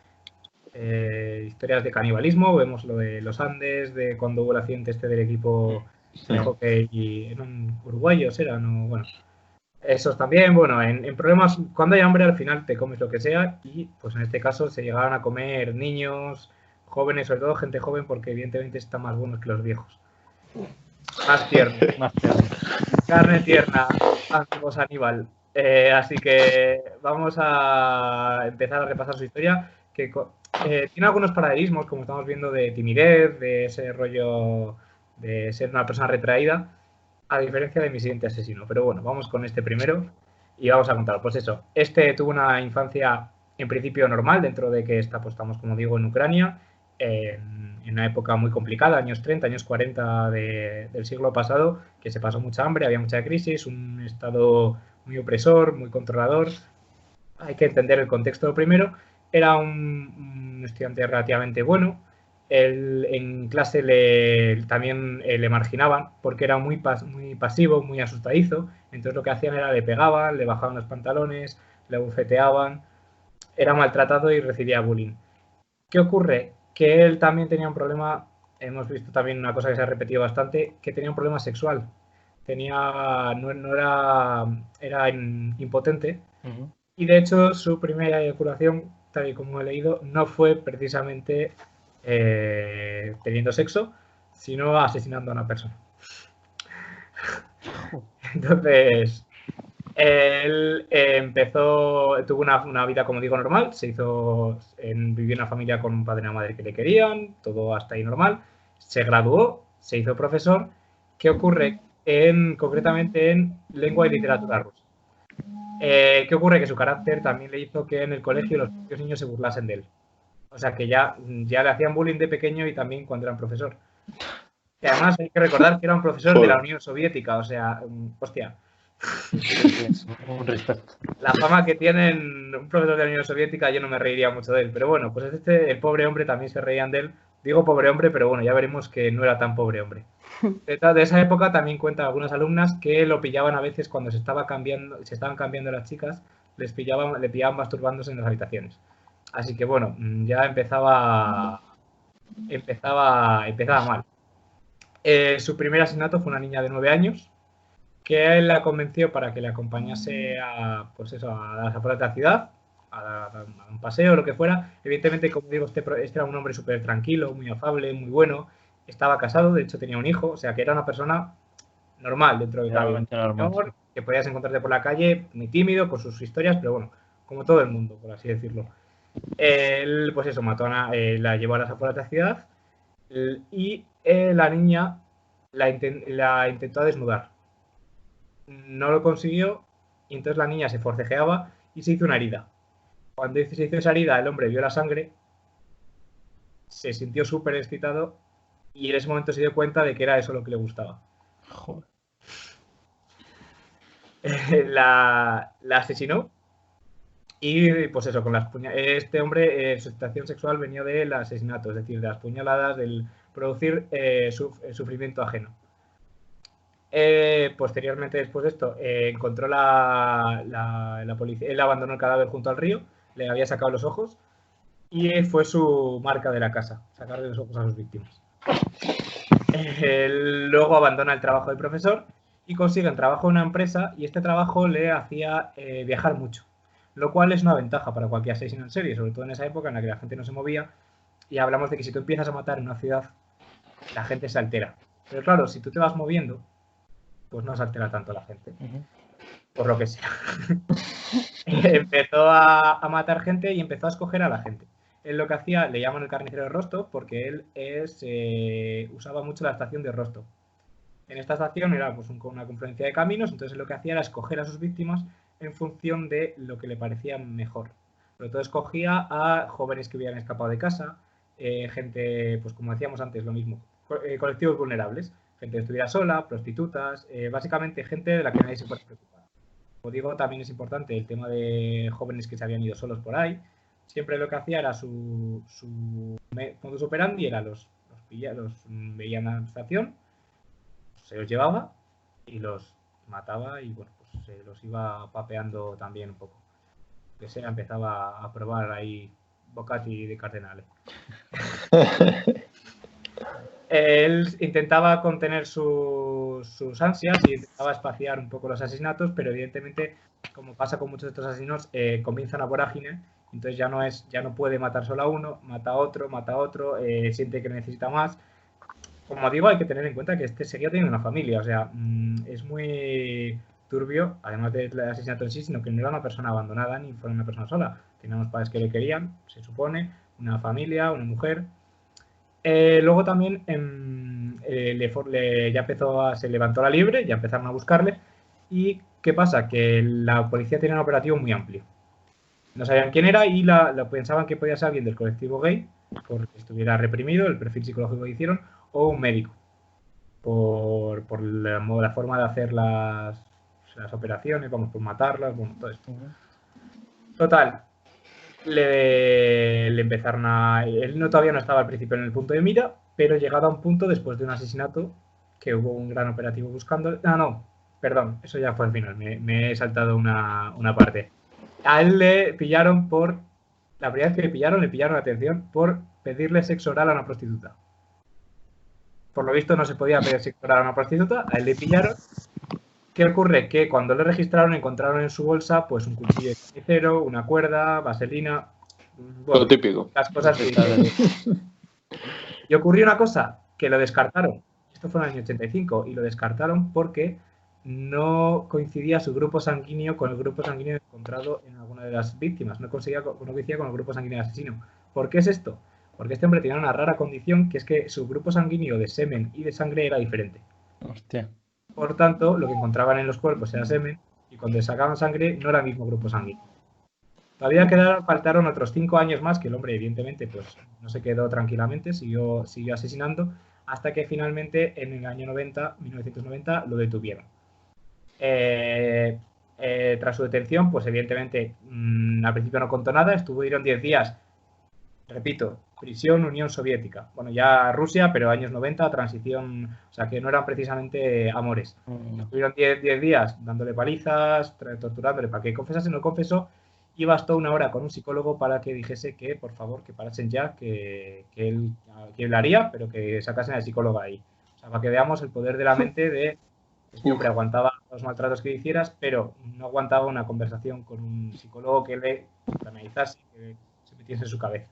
Speaker 2: historias de canibalismo, vemos lo de los Andes, de cuando hubo el accidente del equipo de hockey y eran uruguayos, bueno, esos también, bueno, en problemas, cuando hay hambre al final te comes lo que sea y pues en este caso se llegaban a comer niños, jóvenes, sobre todo gente joven, porque evidentemente están más buenos que los viejos. Más tierno. Carne tierna, amigos Aníbal. Así que vamos a empezar a repasar su historia, que tiene algunos paralelismos, como estamos viendo, de timidez, de ese rollo de ser una persona retraída, a diferencia de mi siguiente asesino. Pero bueno, vamos con este primero y vamos a contar. Pues eso, este tuvo una infancia en principio normal, dentro de que estamos, como digo, en Ucrania, en una época muy complicada, años 30, años 40 del siglo pasado, que se pasó mucha hambre, había mucha crisis, un estado muy opresor, muy controlador. Hay que entender el contexto primero. Era un estudiante relativamente bueno. En clase también le marginaban porque era muy pasivo, muy asustadizo. Entonces lo que hacían era le pegaban, le bajaban los pantalones, le bufeteaban. era maltratado y recibía bullying. ¿Qué ocurre? Que él también tenía un problema, hemos visto también una cosa que se ha repetido bastante, que tenía un problema sexual. Era impotente. Y de hecho su primera eyaculación, tal y como he leído, no fue precisamente teniendo sexo, sino asesinando a una persona. Entonces, él tuvo una vida, como digo, normal, vivió en una familia con un padre y una madre que le querían, todo hasta ahí normal, se graduó, se hizo profesor. ¿Qué ocurre? Concretamente en lengua y literatura rusa. ¿Qué ocurre? Que su carácter también le hizo que en el colegio los propios niños se burlasen de él. O sea, que ya le hacían bullying de pequeño y también cuando era profesor. Y además hay que recordar que era un profesor de la Unión Soviética, o sea, hostia.
Speaker 1: Un respeto.
Speaker 2: La fama que tienen un profesor de la Unión Soviética, yo no me reiría mucho de él. Pero bueno, pues el pobre hombre también se reían de él. Digo pobre hombre, pero bueno, ya veremos que no era tan pobre hombre. De esa época también cuentan algunas alumnas que lo pillaban a veces cuando se estaban cambiando las chicas, le pillaban masturbándose en las habitaciones. Así que bueno, ya empezaba mal. Su primer asesinato fue una niña de 9 años, que él la convenció para que le acompañase a las afueras de la ciudad, a un paseo o lo que fuera. Evidentemente, como digo, este era un hombre súper tranquilo, muy afable, muy bueno. Estaba casado, de hecho tenía un hijo, o sea que era una persona normal dentro de
Speaker 1: normal,
Speaker 2: que podías encontrarte por la calle, muy tímido, con sus historias, pero bueno, como todo el mundo, por así decirlo. Él, pues eso, la llevó a las afueras de la ciudad y la niña la intentó desnudar. No lo consiguió y entonces la niña se forcejeaba y se hizo una herida. Cuando se hizo esa herida, el hombre vio la sangre, se sintió súper excitado y en ese momento se dio cuenta de que era eso lo que le gustaba.
Speaker 1: Joder.
Speaker 2: La asesinó y pues eso, con este hombre, su excitación sexual venía del asesinato, es decir, de las puñaladas, del producir sufrimiento ajeno. Posteriormente, después de esto, encontró la policía. Él abandonó el cadáver junto al río, le había sacado los ojos y fue su marca de la casa, sacarle los ojos a sus víctimas. Luego abandona el trabajo de profesor y consigue un trabajo en una empresa, y este trabajo le hacía viajar mucho, lo cual es una ventaja para cualquier asesino en serie, sobre todo en esa época en la que la gente no se movía, y hablamos de que si tú empiezas a matar en una ciudad, la gente se altera. Pero claro, si tú te vas moviendo, pues no se altera tanto la gente. Por lo que sea. Empezó a matar gente y empezó a escoger a la gente. Él lo que hacía, le llaman el carnicero de Rostov, porque él usaba mucho la estación de Rostov. En esta estación era pues una confluencia de caminos, entonces lo que hacía era escoger a sus víctimas en función de lo que le parecía mejor. Sobre todo escogía a jóvenes que hubieran escapado de casa, gente, pues como decíamos antes, lo mismo, colectivos vulnerables, gente que estuviera sola, prostitutas, básicamente gente de la que nadie se puede preocupar. Como digo, también es importante el tema de jóvenes que se habían ido solos por ahí. Siempre lo que hacía era su modus operandi, era los veían a la estación, se los llevaba y los mataba y bueno, pues se los iba papeando también un poco. Que sea, empezaba a probar ahí bocati de cardenales. Él intentaba contener sus ansias y intentaba espaciar un poco los asesinatos, pero evidentemente, como pasa con muchos de estos asesinos, comienza una vorágine, entonces ya no puede matar solo a uno, mata a otro, siente que necesita más. Como digo, hay que tener en cuenta que este seguía teniendo una familia, o sea, es muy turbio, además del asesinato en sí, sino que no era una persona abandonada ni fue una persona sola. Tenía unos padres que le querían, se supone, una familia, una mujer. Luego también se levantó la liebre, ya empezaron a buscarle. ¿Y qué pasa? Que la policía tenía un operativo muy amplio. No sabían quién era y pensaban que podía ser alguien del colectivo gay, porque estuviera reprimido, el perfil psicológico que hicieron, o un médico, por la forma de hacer las operaciones, vamos, por matarlas, bueno, todo esto. Total, le empezaron a... Él todavía no estaba al principio en el punto de mira, pero llegado a un punto, después de un asesinato, que hubo un gran operativo buscando... No, perdón, eso ya fue al final, me he saltado una parte. A él le pillaron por La primera vez que le pillaron atención por pedirle sexo oral a una prostituta. Por lo visto no se podía pedir sexo oral a una prostituta, a él le pillaron. ¿Qué ocurre? Que cuando le registraron encontraron en su bolsa pues un cuchillo de carnicero, una cuerda, vaselina... Bueno,
Speaker 4: lo típico.
Speaker 2: las cosas que... Y ocurrió una cosa, que lo descartaron. Esto fue en el año 85 y lo descartaron porque no coincidía su grupo sanguíneo con el grupo sanguíneo encontrado en alguna de las víctimas. No coincidía con el grupo sanguíneo del asesino. ¿Por qué es esto? Porque este hombre tenía una rara condición, que es que su grupo sanguíneo de semen y de sangre era diferente.
Speaker 1: Hostia.
Speaker 2: Por tanto, lo que encontraban en los cuerpos era semen y cuando le sacaban sangre no era el mismo grupo sanguíneo. Todavía faltaron otros 5 años más que el hombre, evidentemente, pues no se quedó tranquilamente, siguió asesinando, hasta que finalmente en el año 1990, lo detuvieron. Tras su detención, pues evidentemente al principio no contó nada, estuvieron 10 días, repito, prisión Unión Soviética. Bueno, ya Rusia, pero años 90, transición, o sea que no eran precisamente amores. Estuvieron 10 días dándole palizas, torturándole para que confesase, no confesó, y bastó 1 hora con un psicólogo para que dijese que, por favor, que parasen ya, que él lo haría, pero que sacasen al psicólogo ahí. O sea, para que veamos el poder de la mente de... Este hombre aguantaba los maltratos que hicieras, pero no aguantaba una conversación con un psicólogo que le analizase, que se metiese en su cabeza.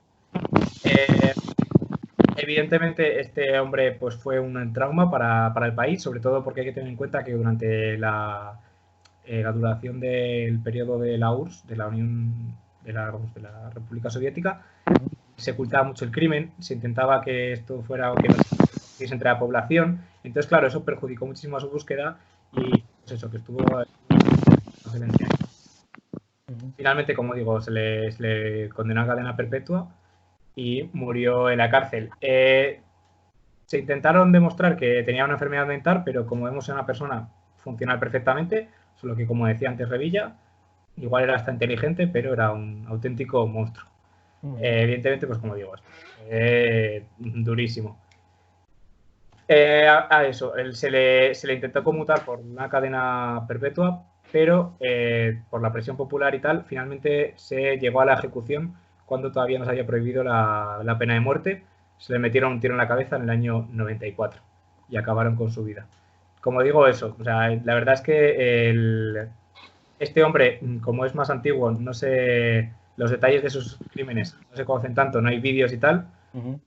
Speaker 2: Evidentemente, este hombre pues fue un trauma para el país, sobre todo porque hay que tener en cuenta que durante la duración del periodo de la URSS, de la Unión de la República Soviética, se ocultaba mucho el crimen, se intentaba que esto fuera que no se entre la población, entonces claro, eso perjudicó muchísimo a su búsqueda y pues eso, que estuvo no sé, 20 años. Finalmente, como digo, se le condenó a cadena perpetua y murió en la cárcel. Se intentaron demostrar que tenía una enfermedad mental, pero como vemos en una persona funcional perfectamente, solo que como decía antes Revilla, igual era hasta inteligente, pero era un auténtico monstruo. Evidentemente, pues como digo, durísimo. A eso, se le intentó conmutar por una cadena perpetua, pero por la presión popular y tal, finalmente se llegó a la ejecución cuando todavía no se había prohibido la pena de muerte. Se le metieron un tiro en la cabeza en el año 94 y acabaron con su vida. Como digo, eso, o sea, la verdad es que este hombre, como es más antiguo, no sé los detalles de sus crímenes, no se conocen tanto, no hay vídeos y tal,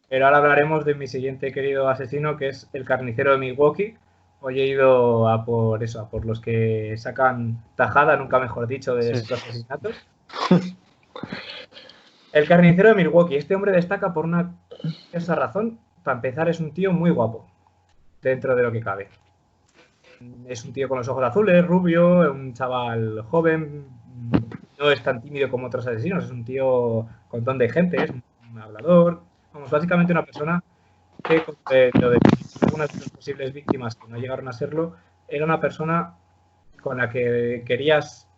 Speaker 2: pero ahora hablaremos de mi siguiente querido asesino, que es el carnicero de Milwaukee. Hoy he ido a por los que sacan tajada, nunca mejor dicho, de estos asesinatos. El carnicero de Milwaukee. Este hombre destaca por esa razón. Para empezar, es un tío muy guapo, dentro de lo que cabe. Es un tío con los ojos azules, rubio, un chaval joven, no es tan tímido como otros asesinos, es un tío con don de gente, es un hablador, vamos, básicamente una persona que, lo de algunas de las posibles víctimas que no llegaron a serlo, era una persona con la que querías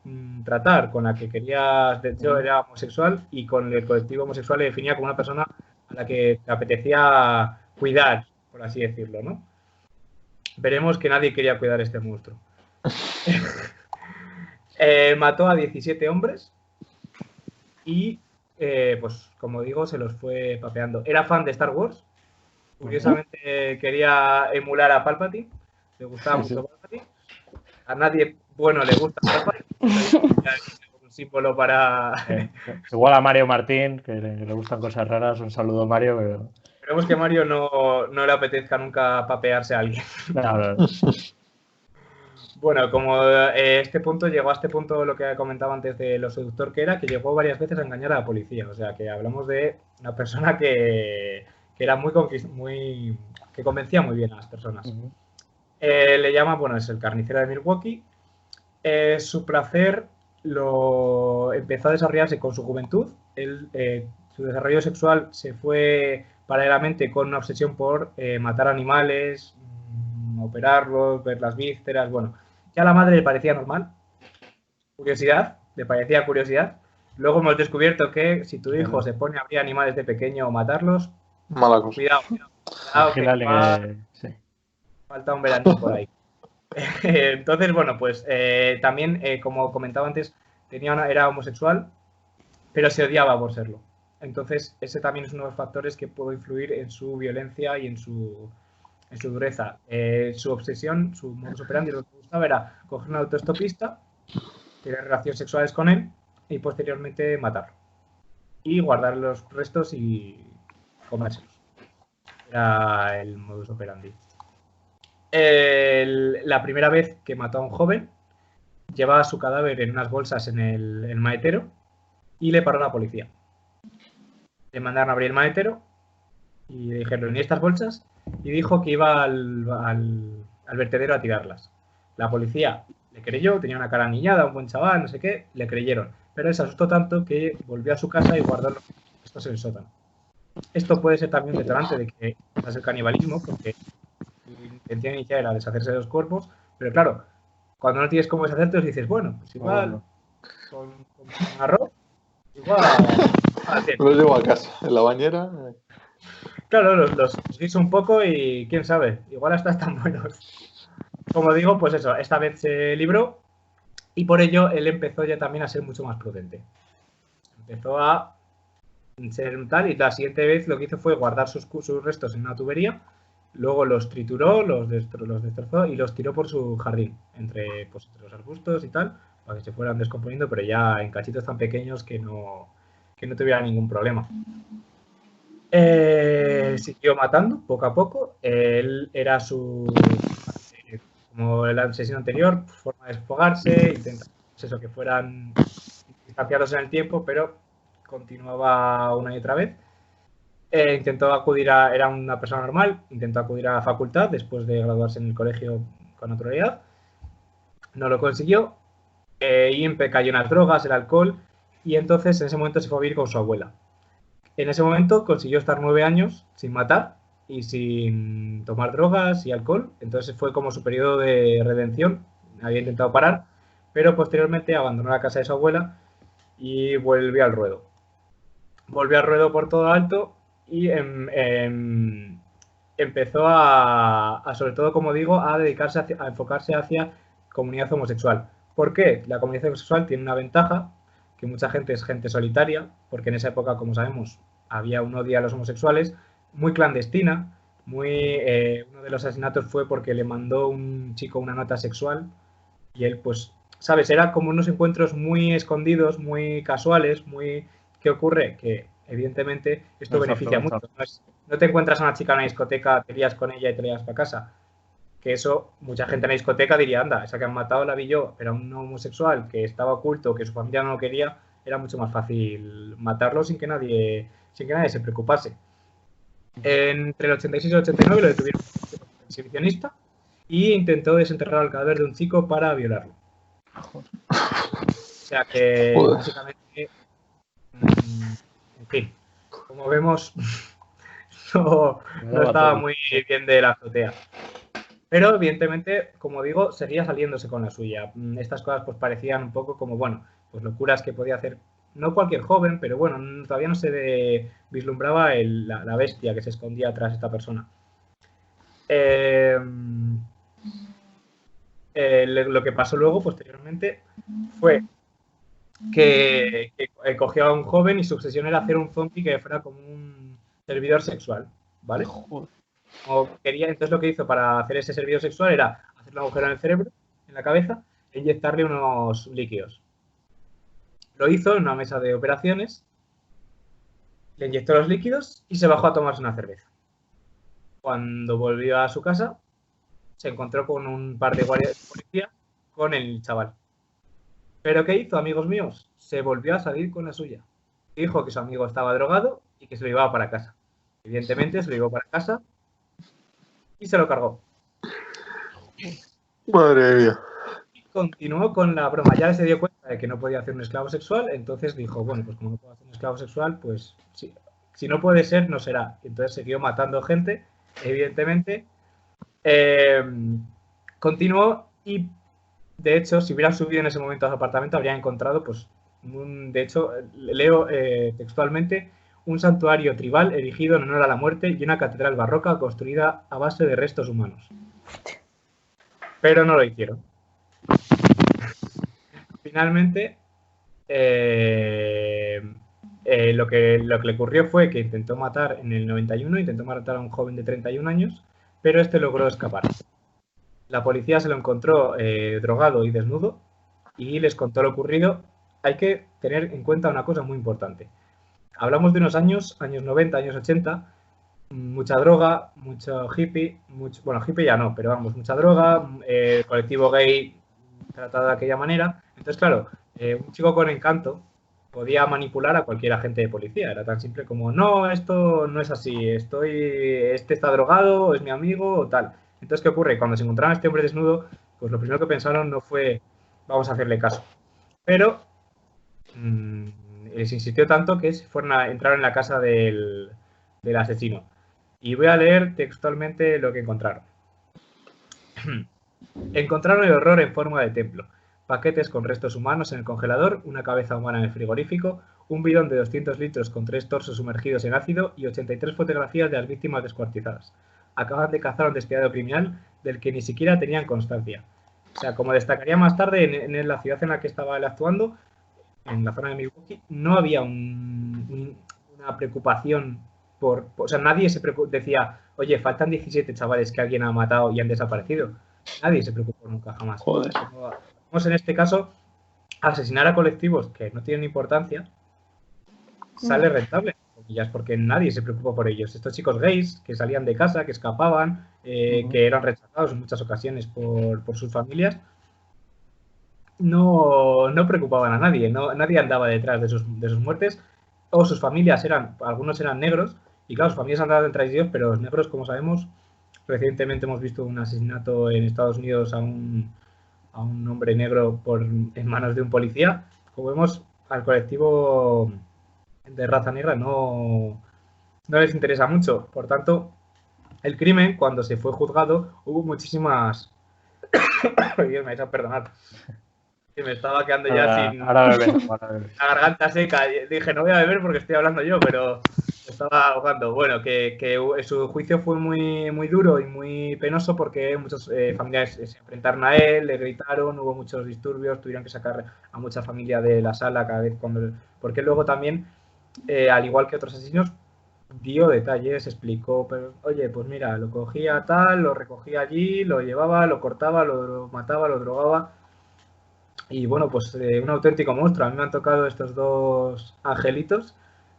Speaker 2: tratar, con la que querías, de hecho era homosexual y con el colectivo homosexual le definía como una persona a la que te apetecía cuidar, por así decirlo, ¿no? Veremos que nadie quería cuidar a este monstruo. Mató a 17 hombres y, pues, como digo, se los fue papeando. Era fan de Star Wars. Curiosamente quería emular a Palpatine. Le gustaba mucho Palpatine. A nadie bueno le gusta Palpatine. Un símbolo para...
Speaker 1: Igual a Mario Martín, que le gustan cosas raras. Un saludo, Mario, pero...
Speaker 2: Esperemos que a Mario no le apetezca nunca papearse a alguien.
Speaker 1: No.
Speaker 2: Bueno, como llegó a este punto lo que comentaba antes de lo seductor que era, que llegó varias veces a engañar a la policía. O sea, que hablamos de una persona que era que convencía muy bien a las personas. Le llaman, bueno, es el carnicero de Milwaukee. Su placer empezó a desarrollarse con su juventud. Su desarrollo sexual se fue paralelamente con una obsesión por matar animales, operarlos, ver las vísceras. Bueno, ya a la madre le parecía normal. Le parecía curiosidad. Luego hemos descubierto que si tu hijo se pone a abrir animales de pequeño o matarlos,
Speaker 4: mala cosa.
Speaker 2: Cuidado, que falta un verano por ahí. Entonces, bueno, pues también, como comentaba antes, era homosexual, pero se odiaba por serlo. Entonces, ese también es uno de los factores que puede influir en su violencia y en su dureza. Su obsesión, su modus operandi, lo que le gustaba era coger un autoestopista, tener relaciones sexuales con él y posteriormente matarlo. Y guardar los restos y comérselos. Era el modus operandi. La primera vez que mató a un joven, llevaba su cadáver en unas bolsas en el maletero y le paró la policía. Le mandaron a abrir el maletero y le dijeron, ¿y estas bolsas? Y dijo que iba al vertedero a tirarlas. La policía le creyó, tenía una cara niñada, un buen chaval, no sé qué, le creyeron. Pero él se asustó tanto que volvió a su casa y guardó los restos en el sótano. Esto puede ser también un detonante de que es el canibalismo, porque su intención inicial era deshacerse de los cuerpos, pero claro, cuando no tienes cómo deshacerte, dices, bueno, pues igual con arroz, igual...
Speaker 4: Los llevo a casa, en la bañera.
Speaker 2: Claro, los guiso un poco y quién sabe, igual hasta están buenos. Como digo, pues eso, esta vez se libró y por ello él empezó ya también a ser mucho más prudente. Empezó a ser tal y la siguiente vez lo que hizo fue guardar sus restos en una tubería, luego los trituró, los destrozó y los tiró por su jardín, entre los arbustos y tal, para que se fueran descomponiendo, pero ya en cachitos tan pequeños que no tuviera ningún problema. Siguió matando poco a poco. Él era como el asesino anterior, forma de desfogarse, intentar eso, que fueran distanciados en el tiempo, pero continuaba una y otra vez. Intentó acudir era una persona normal, intentó acudir a la facultad después de graduarse en el colegio con naturalidad. No lo consiguió y cayó en las drogas, el alcohol, y entonces en ese momento se fue a vivir con su abuela. En ese momento consiguió estar 9 años sin matar y sin tomar drogas y alcohol. Entonces fue como su periodo de redención. Había intentado parar, pero posteriormente abandonó la casa de su abuela y volvió al ruedo. Volvió al ruedo por todo alto y empezó sobre todo, como digo, a dedicarse a enfocarse hacia comunidad homosexual. ¿Por qué? La comunidad homosexual tiene una ventaja, que mucha gente es gente solitaria, porque en esa época, como sabemos, había un odio a los homosexuales, muy clandestina, uno de los asesinatos fue porque le mandó un chico una nota sexual y él, pues, ¿sabes? Era como unos encuentros muy escondidos, muy casuales, muy... ¿Qué ocurre? Que, evidentemente, esto beneficia mucho. No te encuentras a una chica en una discoteca, te lías con ella y te lías para casa. Que eso, mucha gente en la discoteca diría, anda, esa que han matado la vi yo, pero a un homosexual que estaba oculto, que su familia no lo quería, era mucho más fácil matarlo sin que nadie se preocupase. Entre el 86 y el 89 lo detuvieron como exhibicionista y intentó desenterrar el cadáver de un chico para violarlo. O sea que, básicamente, en fin, como vemos, no estaba muy bien de la azotea. Pero, evidentemente, como digo, seguía saliéndose con la suya. Estas cosas pues parecían un poco como, bueno, pues locuras que podía hacer no cualquier joven, pero bueno, todavía no se vislumbraba la bestia que se escondía tras esta persona. Lo que pasó luego, posteriormente, fue que cogió a un joven y su obsesión era hacer un zombie que fuera como un servidor sexual, ¿vale? Entonces lo que hizo para hacer ese servidor sexual era hacerle un agujero en el cerebro, en la cabeza, e inyectarle unos líquidos. Lo hizo en una mesa de operaciones, le inyectó los líquidos y se bajó a tomarse una cerveza. Cuando volvió a su casa, se encontró con un par de guardias de policía con el chaval. ¿Pero qué hizo, amigos míos? Se volvió a salir con la suya. Dijo que su amigo estaba drogado y que se lo llevaba para casa. Evidentemente, se lo llevó para casa y se lo cargó.
Speaker 4: Madre mía.
Speaker 2: Y continuó con la broma. Ya se dio cuenta de que no podía hacer un esclavo sexual, entonces dijo, bueno, pues como no puedo hacer un esclavo sexual, pues si no puede ser, no será. Entonces siguió matando gente, evidentemente. Continuó y, de hecho, si hubieran subido en ese momento a su apartamento, habrían encontrado, pues, de hecho, leo textualmente, un santuario tribal erigido en honor a la muerte y una catedral barroca construida a base de restos humanos. Pero no lo hicieron. Finalmente, Lo que le ocurrió fue que intentó matar en el 91, intentó matar a un joven de 31 años, pero este logró escapar. La policía se lo encontró drogado y desnudo y les contó lo ocurrido. Hay que tener en cuenta una cosa muy importante. Hablamos de unos años 90, años 80, mucha droga, mucho hippie, bueno, hippie ya no, pero vamos, mucha droga, el colectivo gay tratado de aquella manera. Entonces, claro, un chico con encanto podía manipular a cualquier agente de policía. Era tan simple como, no, esto no es así, este está drogado, es mi amigo o tal. Entonces, ¿qué ocurre? Cuando se encontraron a este hombre desnudo, pues lo primero que pensaron no fue, vamos a hacerle caso. Pero les insistió tanto que entraron en la casa del asesino. Y voy a leer textualmente lo que encontraron. Encontraron el horror en forma de templo. Paquetes con restos humanos en el congelador, una cabeza humana en el frigorífico, un bidón de 200 litros con 3 torsos sumergidos en ácido y 83 fotografías de las víctimas descuartizadas. Acaban de cazar a un despiadado criminal del que ni siquiera tenían constancia. O sea, como destacaría más tarde, en la ciudad en la que estaba él actuando, en la zona de Milwaukee, no había una preocupación o sea, nadie se decía, oye, faltan 17 chavales que alguien ha matado y han desaparecido. Nadie se preocupó nunca, jamás.
Speaker 4: Joder.
Speaker 2: Vamos, en este caso, asesinar a colectivos que no tienen importancia sale rentable, porque nadie se preocupa por ellos. Estos chicos gays que salían de casa, que escapaban, que eran rechazados en muchas ocasiones por sus familias, no preocupaban a nadie, nadie andaba detrás de sus muertes, o sus familias algunos eran negros, y claro, sus familias andaban detrás de ellos, pero los negros, como sabemos, recientemente hemos visto un asesinato en Estados Unidos a un hombre negro en manos de un policía. Como vemos, al colectivo de raza negra no les interesa mucho. Por tanto, el crimen, cuando se fue juzgado, hubo muchísimas... Dios, me vais a perdonar. Me estaba quedando ya sin
Speaker 1: ahora bebé.
Speaker 2: la garganta seca. Dije, no voy a beber porque estoy hablando yo, pero me estaba ahogando. Bueno, que su juicio fue muy, muy duro y muy penoso porque muchos familiares se enfrentaron a él, le gritaron, hubo muchos disturbios, tuvieron que sacar a mucha familia de la sala cada vez porque luego también, al igual que otros asesinos, dio detalles, explicó, pero, oye, pues mira, lo cogía tal, lo recogía allí, lo llevaba, lo cortaba, lo mataba, lo drogaba. Y bueno, pues un auténtico monstruo. A mí me han tocado estos dos angelitos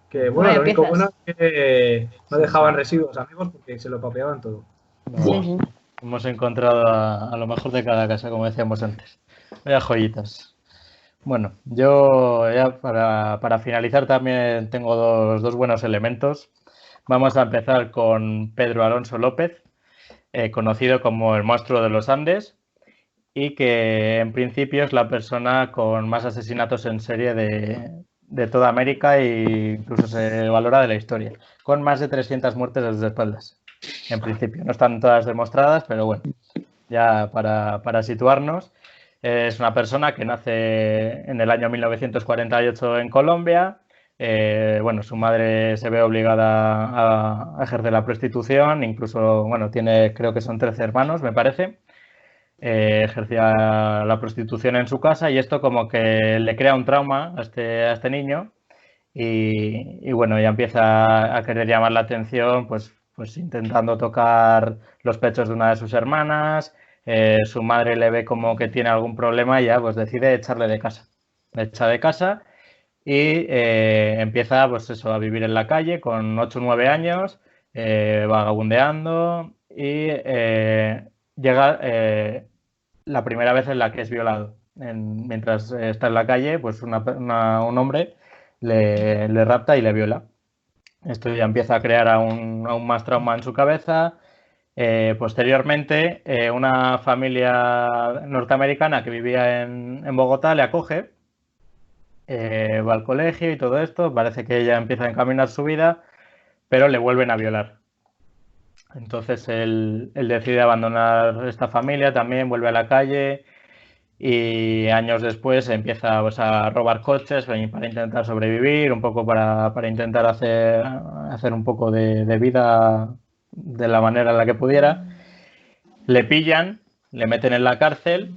Speaker 2: que, bueno, lo único bueno es que no dejaban residuos amigos porque se lo papeaban todo.
Speaker 3: Sí.
Speaker 1: Hemos encontrado a lo mejor de cada casa, como decíamos antes. Vaya joyitas. Bueno, yo ya para finalizar también tengo dos buenos elementos. Vamos a empezar con Pedro Alonso López, conocido como el monstruo de los Andes, y que en principio es la persona con más asesinatos en serie de toda América e incluso se valora de la historia, con más de 300 muertes a sus espaldas. En principio, no están todas demostradas, pero bueno, ya para situarnos, es una persona que nace en el año 1948 en Colombia. Bueno, su madre se ve obligada a ejercer la prostitución, incluso, bueno, creo que son 13 hermanos, me parece. Ejercía la prostitución en su casa y esto como que le crea un trauma a este niño y bueno, ya empieza a querer llamar la atención pues intentando tocar los pechos de una de sus hermanas. Su madre le ve como que tiene algún problema y ya pues decide echarle de casa. Le echa de casa y empieza pues eso, a vivir en la calle con 8 o 9 años, vagabundeando y llega la primera vez en la que es violado. Mientras está en la calle, pues un hombre le rapta y le viola. Esto ya empieza a crear aún más trauma en su cabeza. Posteriormente, una familia norteamericana que vivía en Bogotá le acoge, va al colegio y todo esto. Parece que ella empieza a encaminar su vida, pero le vuelven a violar. Entonces él decide abandonar esta familia, también vuelve a la calle y años después empieza pues, a robar coches para intentar sobrevivir, un poco para intentar hacer un poco de vida de la manera en la que pudiera. Le pillan, le meten en la cárcel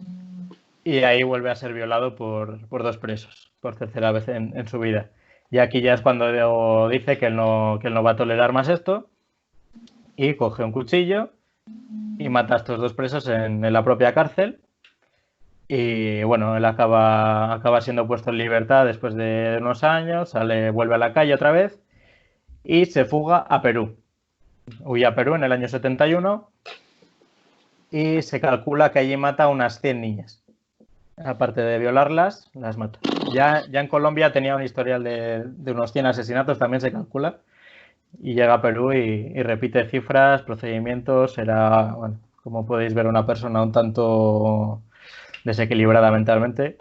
Speaker 1: y ahí vuelve a ser violado por dos presos, por tercera vez en su vida. Y aquí ya es cuando dice que él no va a tolerar más esto y coge un cuchillo y mata a estos dos presos en la propia cárcel. Y bueno, él acaba siendo puesto en libertad después de unos años, vuelve a la calle otra vez y se fuga a Perú. Huye a Perú en el año 71 y se calcula que allí mata a unas 100 niñas. Aparte de violarlas, las mata. Ya en Colombia tenía un historial de unos 100 asesinatos, también se calcula. Y llega a Perú y repite cifras, procedimientos. Era, bueno, como podéis ver, una persona un tanto desequilibrada mentalmente.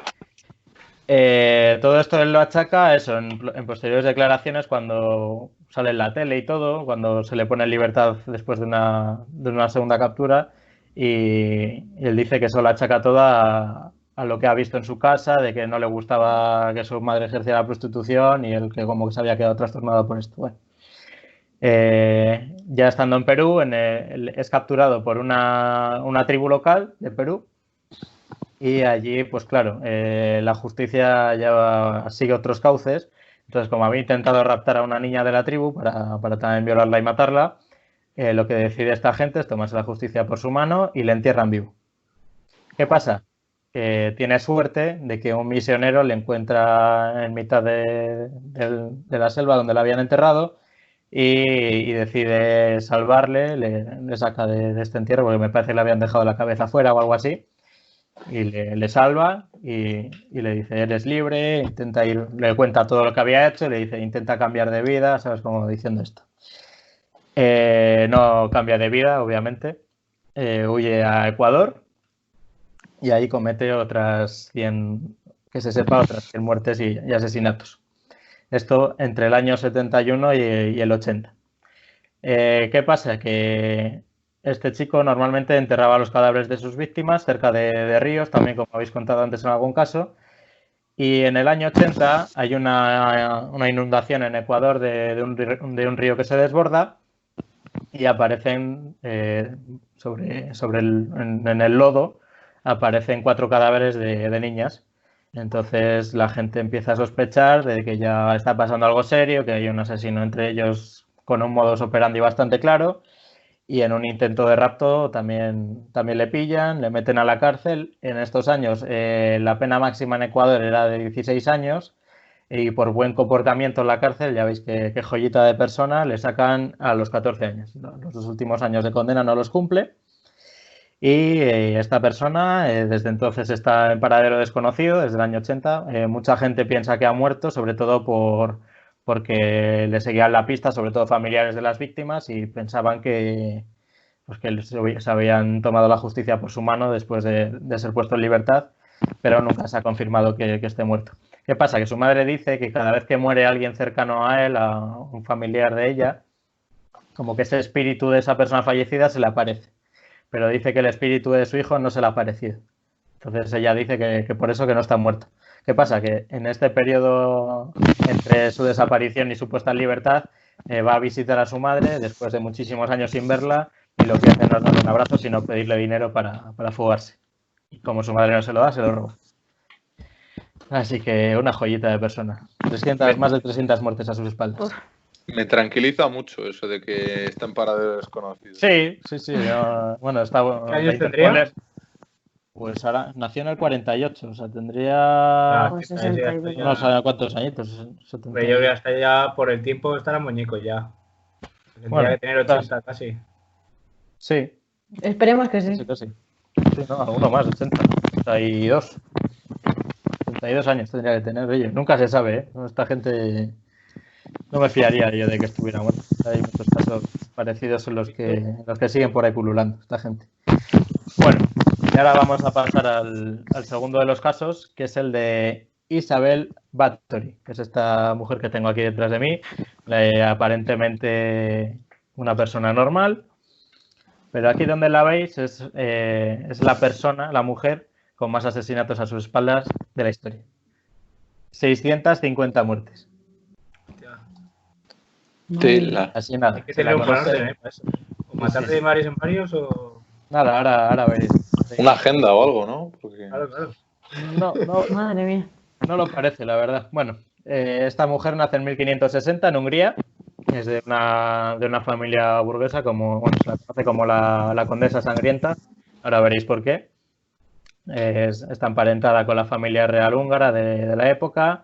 Speaker 1: Todo esto él lo achaca a eso, en posteriores declaraciones, cuando sale en la tele y todo, cuando se le pone en libertad después de una segunda captura, y él dice que eso lo achaca todo a lo que ha visto en su casa, de que no le gustaba que su madre ejerciera la prostitución y él que como que se había quedado trastornado por esto. Bueno. Ya estando en Perú, es capturado por una tribu local de Perú. Y allí, pues claro, la justicia ya sigue otros cauces. Entonces, como había intentado raptar a una niña de la tribu para también violarla y matarla, lo que decide esta gente es tomarse la justicia por su mano y le entierran vivo. ¿Qué pasa? Que tiene suerte de que un misionero le encuentra en mitad de la selva donde la habían enterrado y decide salvarle, le saca de este entierro, porque me parece que le habían dejado la cabeza fuera o algo así. Y le salva y le dice, eres libre, le cuenta todo lo que había hecho, le dice, intenta cambiar de vida, ¿sabes? Como diciendo esto. No cambia de vida, obviamente. Huye a Ecuador y ahí comete otras 100, que se sepa, otras 100 muertes y asesinatos. Esto entre el año 71 y el 80. ¿Qué pasa? Que este chico normalmente enterraba los cadáveres de sus víctimas cerca de ríos, también como habéis contado antes en algún caso. Y en el año 80 hay una inundación en Ecuador de un río que se desborda y aparecen en el lodo, aparecen 4 cadáveres de niñas. Entonces la gente empieza a sospechar de que ya está pasando algo serio, que hay un asesino entre ellos con un modus operandi bastante claro. Y en un intento de rapto también le pillan, le meten a la cárcel. En estos años la pena máxima en Ecuador era de 16 años y por buen comportamiento en la cárcel, ya veis que joyita de persona, le sacan a los 14 años. Los 2 últimos años de condena no los cumple y esta persona desde entonces está en paradero desconocido, desde el año 80. Mucha gente piensa que ha muerto, sobre todo porque le seguían la pista, sobre todo familiares de las víctimas, y pensaban que se habían tomado la justicia por su mano después de ser puesto en libertad, pero nunca se ha confirmado que esté muerto. ¿Qué pasa? Que su madre dice que cada vez que muere alguien cercano a él, a un familiar de ella, como que ese espíritu de esa persona fallecida se le aparece, pero dice que el espíritu de su hijo no se le ha aparecido. Entonces ella dice que por eso que no está muerto. ¿Qué pasa? Que en este periodo entre su desaparición y su puesta en libertad va a visitar a su madre después de muchísimos años sin verla y lo que hace no es darle un abrazo, sino pedirle dinero para fugarse. Y como su madre no se lo da, se lo roba. Así que una joyita de persona. Más de 300 muertes a sus espaldas.
Speaker 4: Me tranquiliza mucho eso de que está en paradero desconocido.
Speaker 1: Sí. Bueno, está...
Speaker 2: ¿Qué años tendría?
Speaker 1: Pues ahora nació en el 48, o sea, tendría
Speaker 3: Pues
Speaker 2: no
Speaker 3: 62.
Speaker 1: no sé cuántos añitos.
Speaker 2: Pero yo creo que hasta ya por el tiempo estará muñeco ya. Tendría
Speaker 1: Bueno,
Speaker 2: que tener 80 casi.
Speaker 1: Sí.
Speaker 3: Esperemos que sí.
Speaker 1: Sí, no, alguno más, 82. 82 años tendría que tener ellos. Nunca se sabe, ¿eh? Esta gente no me fiaría yo de que estuviera muerta. Hay muchos casos parecidos en los que siguen por ahí pululando esta gente. Bueno, y ahora vamos a pasar al segundo de los casos, que es el de Isabel Bathory, que es esta mujer que tengo aquí detrás de mí, aparentemente una persona normal, pero aquí donde la veis es la mujer con más asesinatos a sus espaldas de la historia. 650 muertes.
Speaker 4: Tela.
Speaker 1: Así nada.
Speaker 2: Hay que tener un buen orden, ¿eh? O matar de varios en varios o...
Speaker 1: Nada, ahora veréis.
Speaker 4: Una agenda o algo, ¿no? Porque...
Speaker 2: Claro.
Speaker 1: No,
Speaker 3: Madre mía.
Speaker 1: no lo parece, la verdad. Bueno, esta mujer nace en 1560 en Hungría. Es de una familia burguesa, como se la conoce como la condesa sangrienta. Ahora veréis por qué. Está emparentada con la familia real húngara de la época.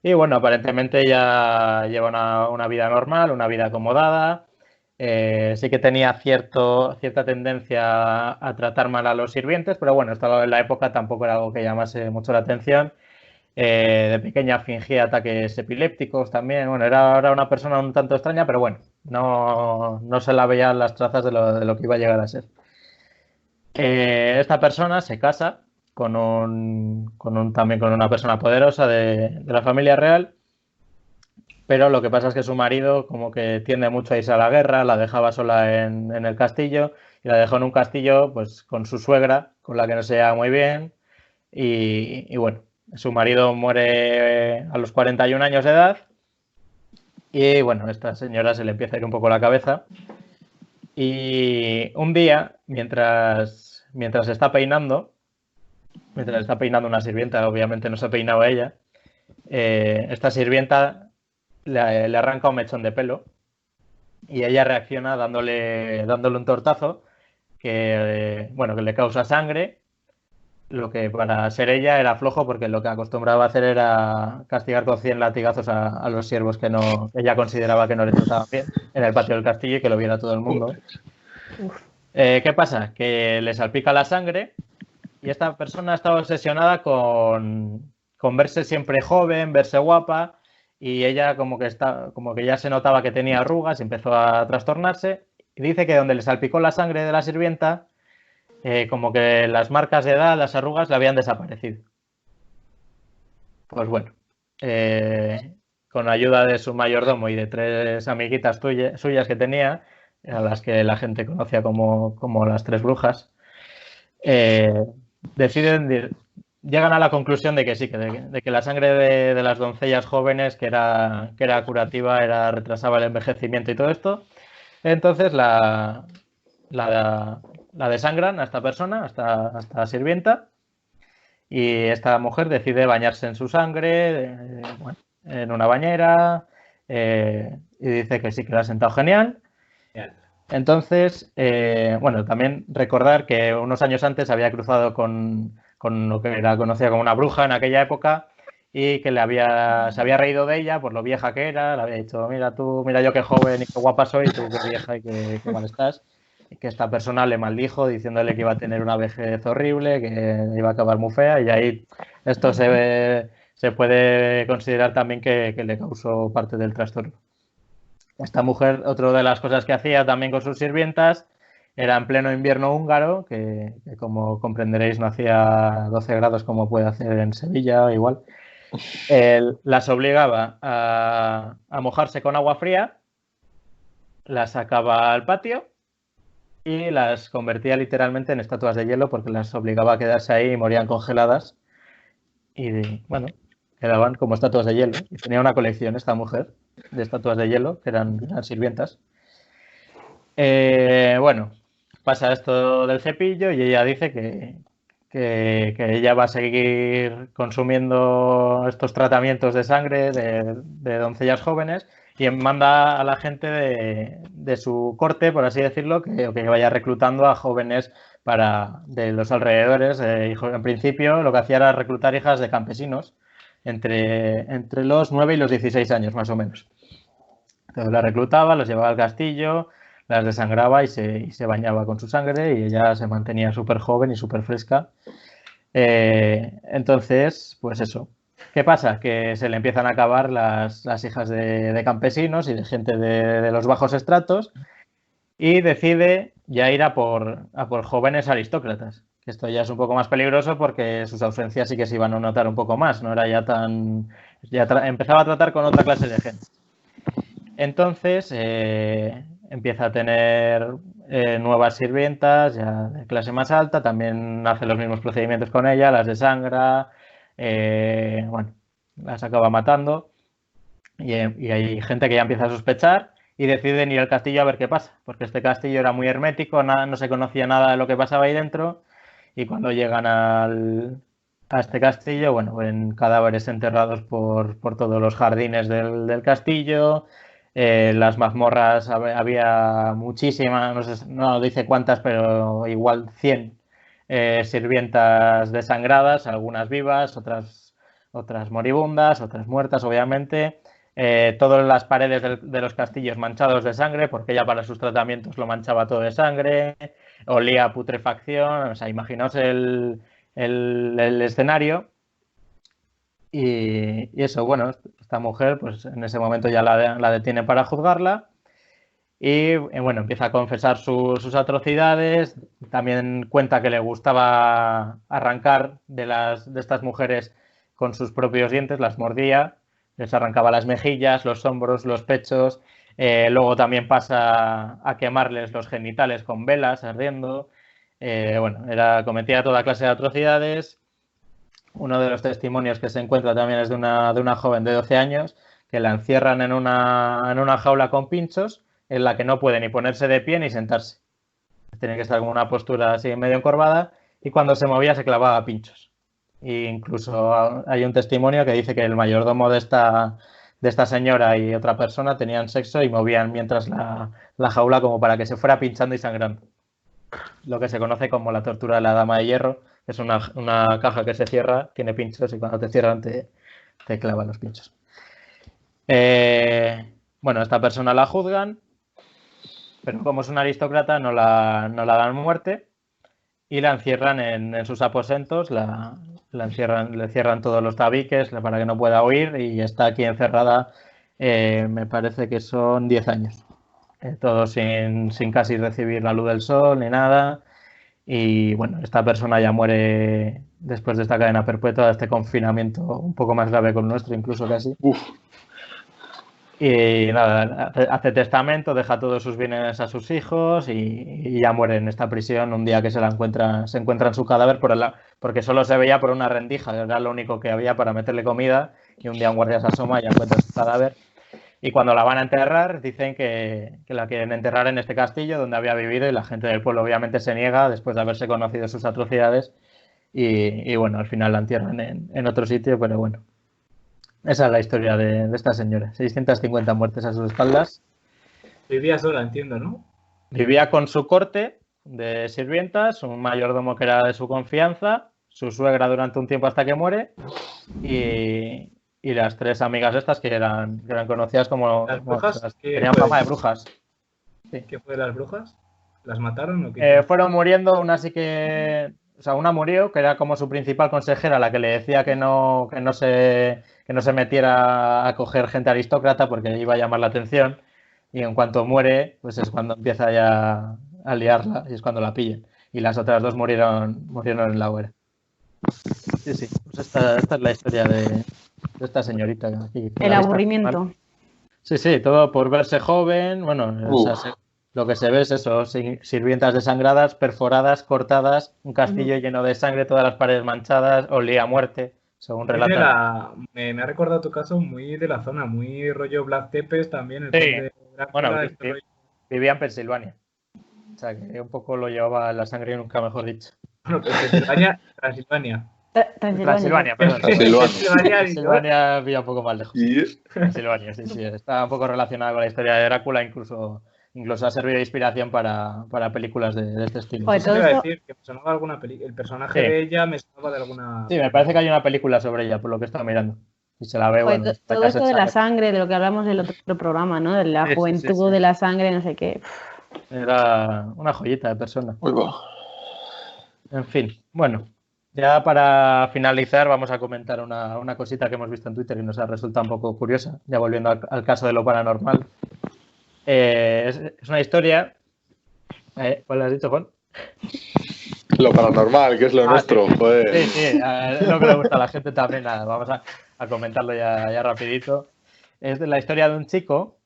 Speaker 1: Y bueno, aparentemente ella lleva una vida normal, una vida acomodada. Sí que tenía cierta tendencia a tratar mal a los sirvientes, pero bueno, esto en la época tampoco era algo que llamase mucho la atención. De pequeña fingía ataques epilépticos también. Bueno, era una persona un tanto extraña, pero bueno, no se la veían las trazas de lo que iba a llegar a ser. Esta persona se casa también con una persona poderosa de la familia real, pero lo que pasa es que su marido como que tiende mucho a irse a la guerra, la dejaba sola en el castillo y la dejó en un castillo pues con su suegra, con la que no se lleva muy bien y bueno, su marido muere a los 41 años de edad y bueno, a esta señora se le empieza a ir un poco la cabeza y un día, mientras está peinando una sirvienta, obviamente no se ha peinado ella, esta sirvienta le arranca un mechón de pelo y ella reacciona dándole un tortazo que le causa sangre, lo que para ser ella era flojo porque lo que acostumbraba a hacer era castigar con 100 latigazos a los siervos que ella consideraba que no le trataban bien en el patio del castillo y que lo viera todo el mundo. ¿Qué pasa? Que le salpica la sangre y esta persona estaba obsesionada con verse siempre joven, verse guapa y ella como que ya se notaba que tenía arrugas y empezó a trastornarse y dice que donde le salpicó la sangre de la sirvienta como que las marcas de edad, las arrugas le habían desaparecido. Pues bueno, con ayuda de su mayordomo y de 3 amiguitas suyas que tenía, a las que la gente conocía como las 3 brujas, llegan a la conclusión de que sí, de que la sangre de las doncellas jóvenes, que era curativa, retrasaba el envejecimiento y todo esto. Entonces la desangran a esta persona, a esta sirvienta, y esta mujer decide bañarse en su sangre, en una bañera, y dice que sí, que le ha sentado genial. Entonces, también recordar que unos años antes había cruzado con lo que era conocida como una bruja en aquella época y que se había reído de ella por lo vieja que era, le había dicho, mira yo qué joven y qué guapa soy, tú qué vieja y qué mal estás. Y que esta persona le maldijo diciéndole que iba a tener una vejez horrible, que iba a acabar muy fea y ahí esto se puede considerar también que le causó parte del trastorno. Esta mujer, otra de las cosas que hacía también con sus sirvientas, era en pleno invierno húngaro, que como comprenderéis no hacía 12 grados como puede hacer en Sevilla, igual. Las obligaba a mojarse con agua fría, las sacaba al patio y las convertía literalmente en estatuas de hielo porque las obligaba a quedarse ahí y morían congeladas. Y bueno, quedaban como estatuas de hielo. Y tenía una colección esta mujer de estatuas de hielo, que eran sirvientas. Pasa esto del cepillo y ella dice que ella va a seguir consumiendo estos tratamientos de sangre de doncellas jóvenes y manda a la gente de su corte, por así decirlo, que vaya reclutando a jóvenes de los alrededores. En principio lo que hacía era reclutar hijas de campesinos entre los 9 y los 16 años, más o menos. Entonces las reclutaba, los llevaba al castillo, las desangraba y se bañaba con su sangre y ella se mantenía súper joven y súper fresca. Entonces, pues eso. ¿Qué pasa? Que se le empiezan a acabar las hijas de campesinos y de gente de los bajos estratos y decide ya ir a por jóvenes aristócratas. Esto ya es un poco más peligroso porque sus ausencias sí que se iban a notar un poco más. No era ya tan... empezaba a tratar con otra clase de gente. Entonces empieza a tener nuevas sirvientas ya de clase más alta, también hace los mismos procedimientos con ella, las desangra, las acaba matando y hay gente que ya empieza a sospechar y deciden ir al castillo a ver qué pasa, porque este castillo era muy hermético, no se conocía nada de lo que pasaba ahí dentro y cuando llegan al a este castillo, bueno, en cadáveres enterrados por todos los jardines del castillo. Las mazmorras había muchísimas, no sé, no dice cuántas, pero igual 100 sirvientas desangradas, algunas vivas, otras moribundas, otras muertas, obviamente. Todas las paredes de los castillos manchados de sangre, porque ella para sus tratamientos lo manchaba todo de sangre, olía a putrefacción, o sea, imaginaos el escenario. Y eso, bueno, esta mujer, pues en ese momento ya la detiene para juzgarla. Y bueno, empieza a confesar sus atrocidades. También cuenta que le gustaba arrancar de estas mujeres con sus propios dientes, las mordía, les arrancaba las mejillas, los hombros, los pechos. Luego también pasa a quemarles los genitales con velas, ardiendo. Bueno, cometía toda clase de atrocidades. Uno de los testimonios que se encuentra también es de una joven de 12 años que la encierran en una jaula con pinchos en la que no puede ni ponerse de pie ni sentarse. Tiene que estar con una postura así medio encorvada y cuando se movía se clavaba pinchos. E incluso hay un testimonio que dice que el mayordomo de esta señora y otra persona tenían sexo y movían mientras la jaula como para que se fuera pinchando y sangrando. Lo que se conoce como la tortura de la dama de hierro. Es una caja que se cierra, tiene pinchos y cuando te cierran te clavan los pinchos. Bueno, esta persona la juzgan, pero como es una aristócrata no la dan muerte y la encierran en sus aposentos, le cierran todos los tabiques para que no pueda huir y está aquí encerrada, me parece que son 10 años. Todo sin casi recibir la luz del sol ni nada. Y bueno, esta persona ya muere después de esta cadena perpetua, de este confinamiento un poco más grave que el nuestro, incluso casi.
Speaker 4: Uf.
Speaker 1: Y nada, hace testamento, deja todos sus bienes a sus hijos y ya muere en esta prisión un día que se encuentran su cadáver porque solo se veía por una rendija, era lo único que había para meterle comida y un día un guardia se asoma y encuentra su cadáver. Y cuando la van a enterrar, dicen que la quieren enterrar en este castillo donde había vivido y la gente del pueblo obviamente se niega después de haberse conocido sus atrocidades y bueno, al final la entierran en otro sitio, pero bueno. Esa es la historia de esta señora. 650 muertes a sus espaldas.
Speaker 2: Vivía sola, entiendo, ¿no?
Speaker 1: Vivía con su corte de sirvientas, un mayordomo que era de su confianza, su suegra durante un tiempo hasta que muere y las 3 amigas estas que eran conocidas como...
Speaker 2: ¿Las brujas?
Speaker 1: Tenían fama de brujas.
Speaker 2: Sí. ¿Qué fue de las brujas? ¿Las mataron o qué?
Speaker 1: Fueron muriendo, una sí que... O sea, una murió, que era como su principal consejera, la que le decía que no se metiera a coger gente aristócrata porque iba a llamar la atención. Y en cuanto muere, pues es cuando empieza ya a liarla y es cuando la pillan. Y las otras 2 murieron en la hoguera. Sí. Pues esta es la historia de esta señorita. Aquí,
Speaker 3: el aburrimiento.
Speaker 1: Sí, todo por verse joven. Bueno, o sea, lo que se ve es eso, sirvientas desangradas, perforadas, cortadas, un castillo lleno de sangre, todas las paredes manchadas, olía a muerte, según relata.
Speaker 2: Me ha recordado tu caso muy de la zona, muy rollo Black Tepes también.
Speaker 1: Bueno, vivía en Pensilvania. O sea, que un poco lo llevaba la sangre, nunca mejor dicho.
Speaker 2: Bueno, Transilvania.
Speaker 1: Transilvania, perdón. Transilvania vía un poco más lejos. Transilvania, sí. Está un poco relacionada con la historia de Drácula, incluso ha servido de inspiración para películas de este estilo.
Speaker 2: Pues todo esto... decir que me sonaba alguna el personaje de ella me sonaba de alguna...
Speaker 1: Sí, me parece que hay una película sobre ella, por lo que he estado mirando. Y se la veo.
Speaker 3: Pues bueno, todo esto de la sangre, de lo que hablamos del otro programa, ¿no? De la juventud, de la sangre, no sé qué.
Speaker 1: Era una joyita de persona. En fin, bueno. Ya para finalizar vamos a comentar una cosita que hemos visto en Twitter y nos ha resultado un poco curiosa, ya volviendo al caso de lo paranormal. Es una historia... ¿Cuál has dicho, Juan?
Speaker 4: Lo paranormal, que es lo nuestro.
Speaker 1: Sí,
Speaker 4: joder.
Speaker 1: Sí, es lo que le gusta a la gente también. Nada, vamos a comentarlo ya rapidito. Es de la historia de un chico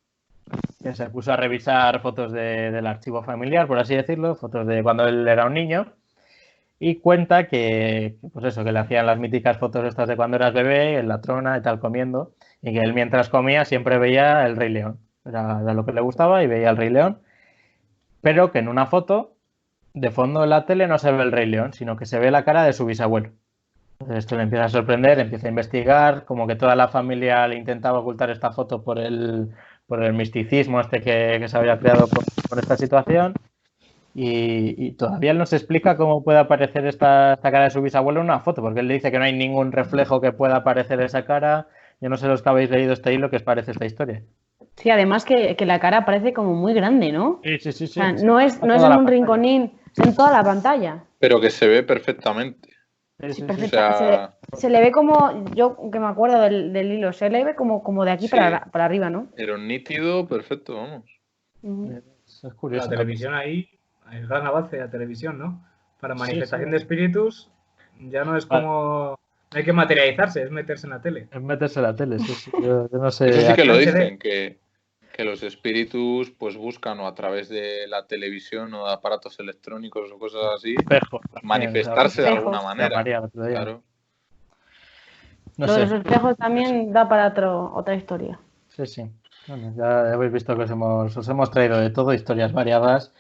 Speaker 1: que se puso a revisar fotos del archivo familiar, por así decirlo, fotos de cuando él era un niño. Y cuenta que, pues eso, que le hacían las míticas fotos estas de cuando eras bebé, en la trona y tal, comiendo, y que él mientras comía siempre veía el Rey León. Era lo que le gustaba y veía el Rey León, pero que en una foto, de fondo de la tele, no se ve el Rey León, sino que se ve la cara de su bisabuelo. Esto le empieza a sorprender, empieza a investigar, como que toda la familia le intentaba ocultar esta foto por el misticismo que se había creado con esta situación. Y todavía él no se explica cómo puede aparecer esta cara de su bisabuelo en una foto, porque él le dice que no hay ningún reflejo que pueda aparecer esa cara. Yo no sé los que habéis leído este hilo, ¿qué os parece esta historia?
Speaker 3: Sí, además que la cara parece como muy grande, ¿no?
Speaker 1: Sí.
Speaker 3: O sea, no es en un rinconín, es en toda la pantalla.
Speaker 4: Pero que se ve perfectamente.
Speaker 3: Sí,
Speaker 4: O
Speaker 3: perfecto.
Speaker 4: sea,
Speaker 3: Se le ve como, yo que me acuerdo del hilo, se le ve como de aquí
Speaker 4: Sí.
Speaker 3: para arriba, ¿no?
Speaker 4: pero nítido, perfecto, vamos.
Speaker 3: Ujú.
Speaker 1: Es curioso.
Speaker 2: La televisión ahí, el gran avance de la televisión, ¿no? Para
Speaker 1: Sí,
Speaker 2: manifestación
Speaker 1: sí.
Speaker 2: de espíritus, ya no es como... No hay que materializarse, es meterse en la tele.
Speaker 1: Es meterse en la tele, sí. Yo no sé.
Speaker 4: Eso sí que lo
Speaker 2: aquí se
Speaker 4: dicen, que los espíritus pues buscan o a través de la televisión o de aparatos electrónicos o cosas así,
Speaker 1: Espejo,
Speaker 4: manifestarse de alguna
Speaker 3: Espejos.
Speaker 4: manera.
Speaker 1: María, el otro día.
Speaker 4: Claro.
Speaker 1: No
Speaker 3: Lo de
Speaker 1: sé.
Speaker 3: los espejos también da para otra historia.
Speaker 1: Sí. Bueno, ya habéis visto que os hemos traído de todo, historias variadas,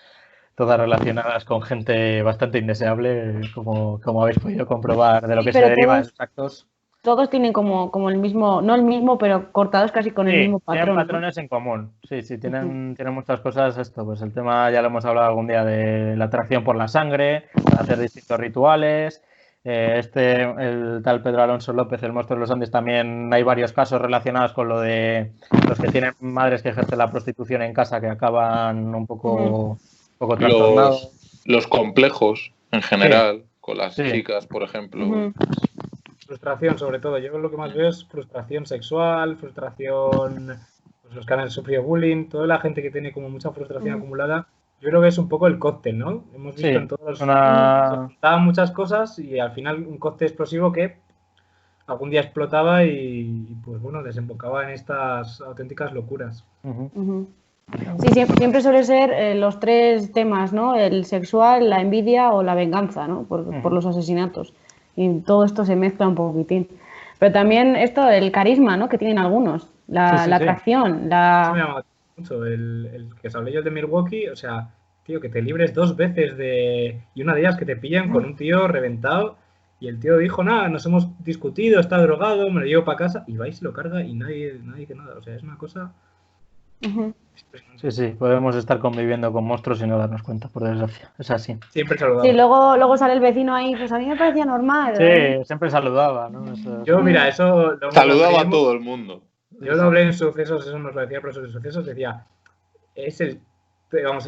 Speaker 1: todas relacionadas con gente bastante indeseable, como habéis podido comprobar de lo
Speaker 3: Sí,
Speaker 1: que se
Speaker 3: pero
Speaker 1: deriva de los actos.
Speaker 3: todos tienen como el mismo, no el mismo, pero cortados casi con el
Speaker 1: Sí,
Speaker 3: mismo
Speaker 1: tienen
Speaker 3: patrón, ¿no?
Speaker 1: patrones en común. Sí, tienen muchas cosas esto. Pues el tema ya lo hemos hablado algún día de la atracción por la sangre, para hacer distintos rituales. El tal Pedro Alonso López, el monstruo de los Andes, también hay varios casos relacionados con lo de los que tienen madres que ejercen la prostitución en casa que acaban un poco trastornados.
Speaker 4: Los complejos en general, con las
Speaker 1: Sí.
Speaker 4: chicas, por ejemplo.
Speaker 3: Ujú.
Speaker 2: Frustración, sobre todo. Yo lo que más veo es frustración sexual, frustración, pues los que han sufrido bullying, toda la gente que tiene como mucha frustración
Speaker 3: Ujú.
Speaker 2: acumulada. Yo creo que es un poco el cóctel, ¿no? Hemos visto
Speaker 1: Sí,
Speaker 2: en todos los... Se
Speaker 1: una...
Speaker 2: juntaban muchas cosas y al final un cóctel explosivo que algún día explotaba y pues bueno, desembocaba en estas auténticas locuras.
Speaker 1: Ujú.
Speaker 3: Ujú. Sí, siempre suele ser los tres temas, ¿no? El sexual, la envidia o la venganza, ¿no? Por los asesinatos. Y todo esto se mezcla un poquitín. Pero también esto, el carisma, ¿no? Que tienen algunos. La
Speaker 1: Sí.
Speaker 3: atracción,
Speaker 2: Eso me
Speaker 3: la...
Speaker 2: llama mucho. El que os hablé yo de Milwaukee, o sea, tío, que te libres dos veces de... Y una de ellas que te pillan con un tío reventado y el tío dijo, nada, nos hemos discutido, está drogado, me lo llevo para casa y va y se lo carga y nadie dice nada. O sea, es una cosa...
Speaker 3: Ujú.
Speaker 1: Sí, podemos estar conviviendo con monstruos y no darnos cuenta, por desgracia. Es así.
Speaker 2: Siempre
Speaker 3: Sí,
Speaker 2: saludable.
Speaker 3: luego sale el vecino ahí, pues a mí me parecía normal.
Speaker 1: Sí, siempre saludaba, ¿no?
Speaker 2: Yo, mira, eso lo
Speaker 4: Saludaba a todo el mundo.
Speaker 2: Yo lo hablé en sucesos, eso nos lo decía el profesor de sucesos, decía, es es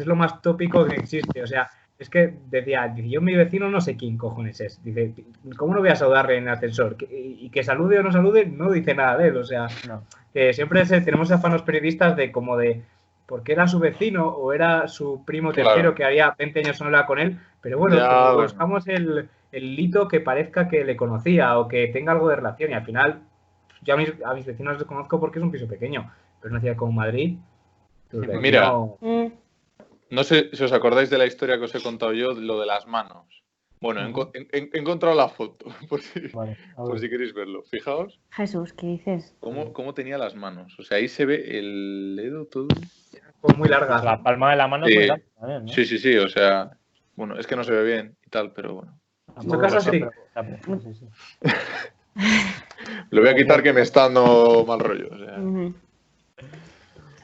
Speaker 2: lo más tópico que existe. O sea, es que dice, yo mi vecino no sé quién cojones es. Dice, ¿cómo no voy a saludarle en el ascensor? Y que salude o no salude, no dice nada de él. O sea,
Speaker 1: No.
Speaker 2: que siempre tenemos afanos periodistas de como de porque era su vecino o era su primo tercero que había 20 años no hablaba con él, pero bueno,
Speaker 4: Ya, bueno.
Speaker 2: buscamos el hito que parezca que le conocía o que tenga algo de relación y al final yo a mis vecinos los conozco porque es un piso pequeño, pero es una ciudad como Madrid.
Speaker 4: Mira,
Speaker 3: Mm.
Speaker 4: no sé si os acordáis de la historia que os he contado yo, lo de las manos. Bueno, he encontrado la foto, por si queréis verlo. Fijaos
Speaker 3: Jesús, ¿qué dices?
Speaker 4: cómo tenía las manos. O sea, ahí se ve el dedo todo.
Speaker 2: Como muy largas.
Speaker 1: La palma de la mano es muy larga también, ¿no?
Speaker 4: Sí, o sea, bueno, es que no se ve bien y tal, pero bueno.
Speaker 2: Tampoco lo sé.
Speaker 1: Sí.
Speaker 4: Lo voy a quitar que me está dando mal rollo. O sea.
Speaker 3: Ujú.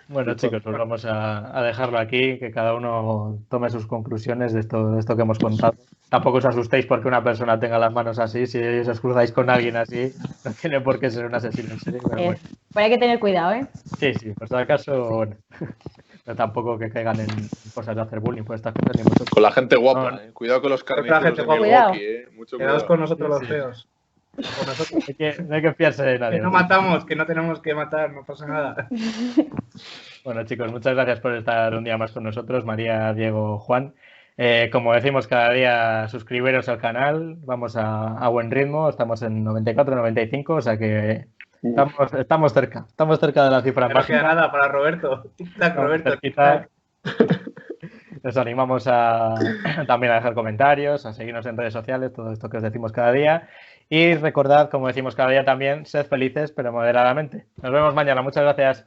Speaker 1: Bueno, chicos, pues vamos a dejarlo aquí, que cada uno tome sus conclusiones de esto que hemos contado. Tampoco os asustéis porque una persona tenga las manos así. Si os cruzáis con alguien así, no tiene por qué ser un asesino en serie. Pero bueno.
Speaker 3: Pero hay que tener cuidado, ¿eh?
Speaker 1: Sí, por si acaso, bueno. Pero tampoco que caigan en cosas de hacer bullying por estas cosas. Ni mucho.
Speaker 4: Con la gente guapa,
Speaker 1: No.
Speaker 4: Cuidado con los
Speaker 2: Con la
Speaker 4: carniceros
Speaker 2: gente
Speaker 4: de
Speaker 2: guapa.
Speaker 4: Milwaukee, Mucho
Speaker 2: Quedaos
Speaker 4: cuidado.
Speaker 2: con nosotros los feos. Con nosotros.
Speaker 1: No hay que fiarse de nadie.
Speaker 2: Que no matamos, que no tenemos que matar, no pasa nada.
Speaker 1: Bueno, chicos, muchas gracias por estar un día más con nosotros, María, Diego, Juan. Como decimos cada día, suscribiros al canal, vamos a buen ritmo, estamos en 94, 95, o sea que estamos cerca de la cifra
Speaker 2: No
Speaker 1: mágica.
Speaker 2: queda nada para Roberto. Tic-tac, Roberto, tic-tac.
Speaker 1: Os animamos también a dejar comentarios, a seguirnos en redes sociales, todo esto que os decimos cada día. Y recordad, como decimos cada día también, sed felices, pero moderadamente. Nos vemos mañana. Muchas gracias.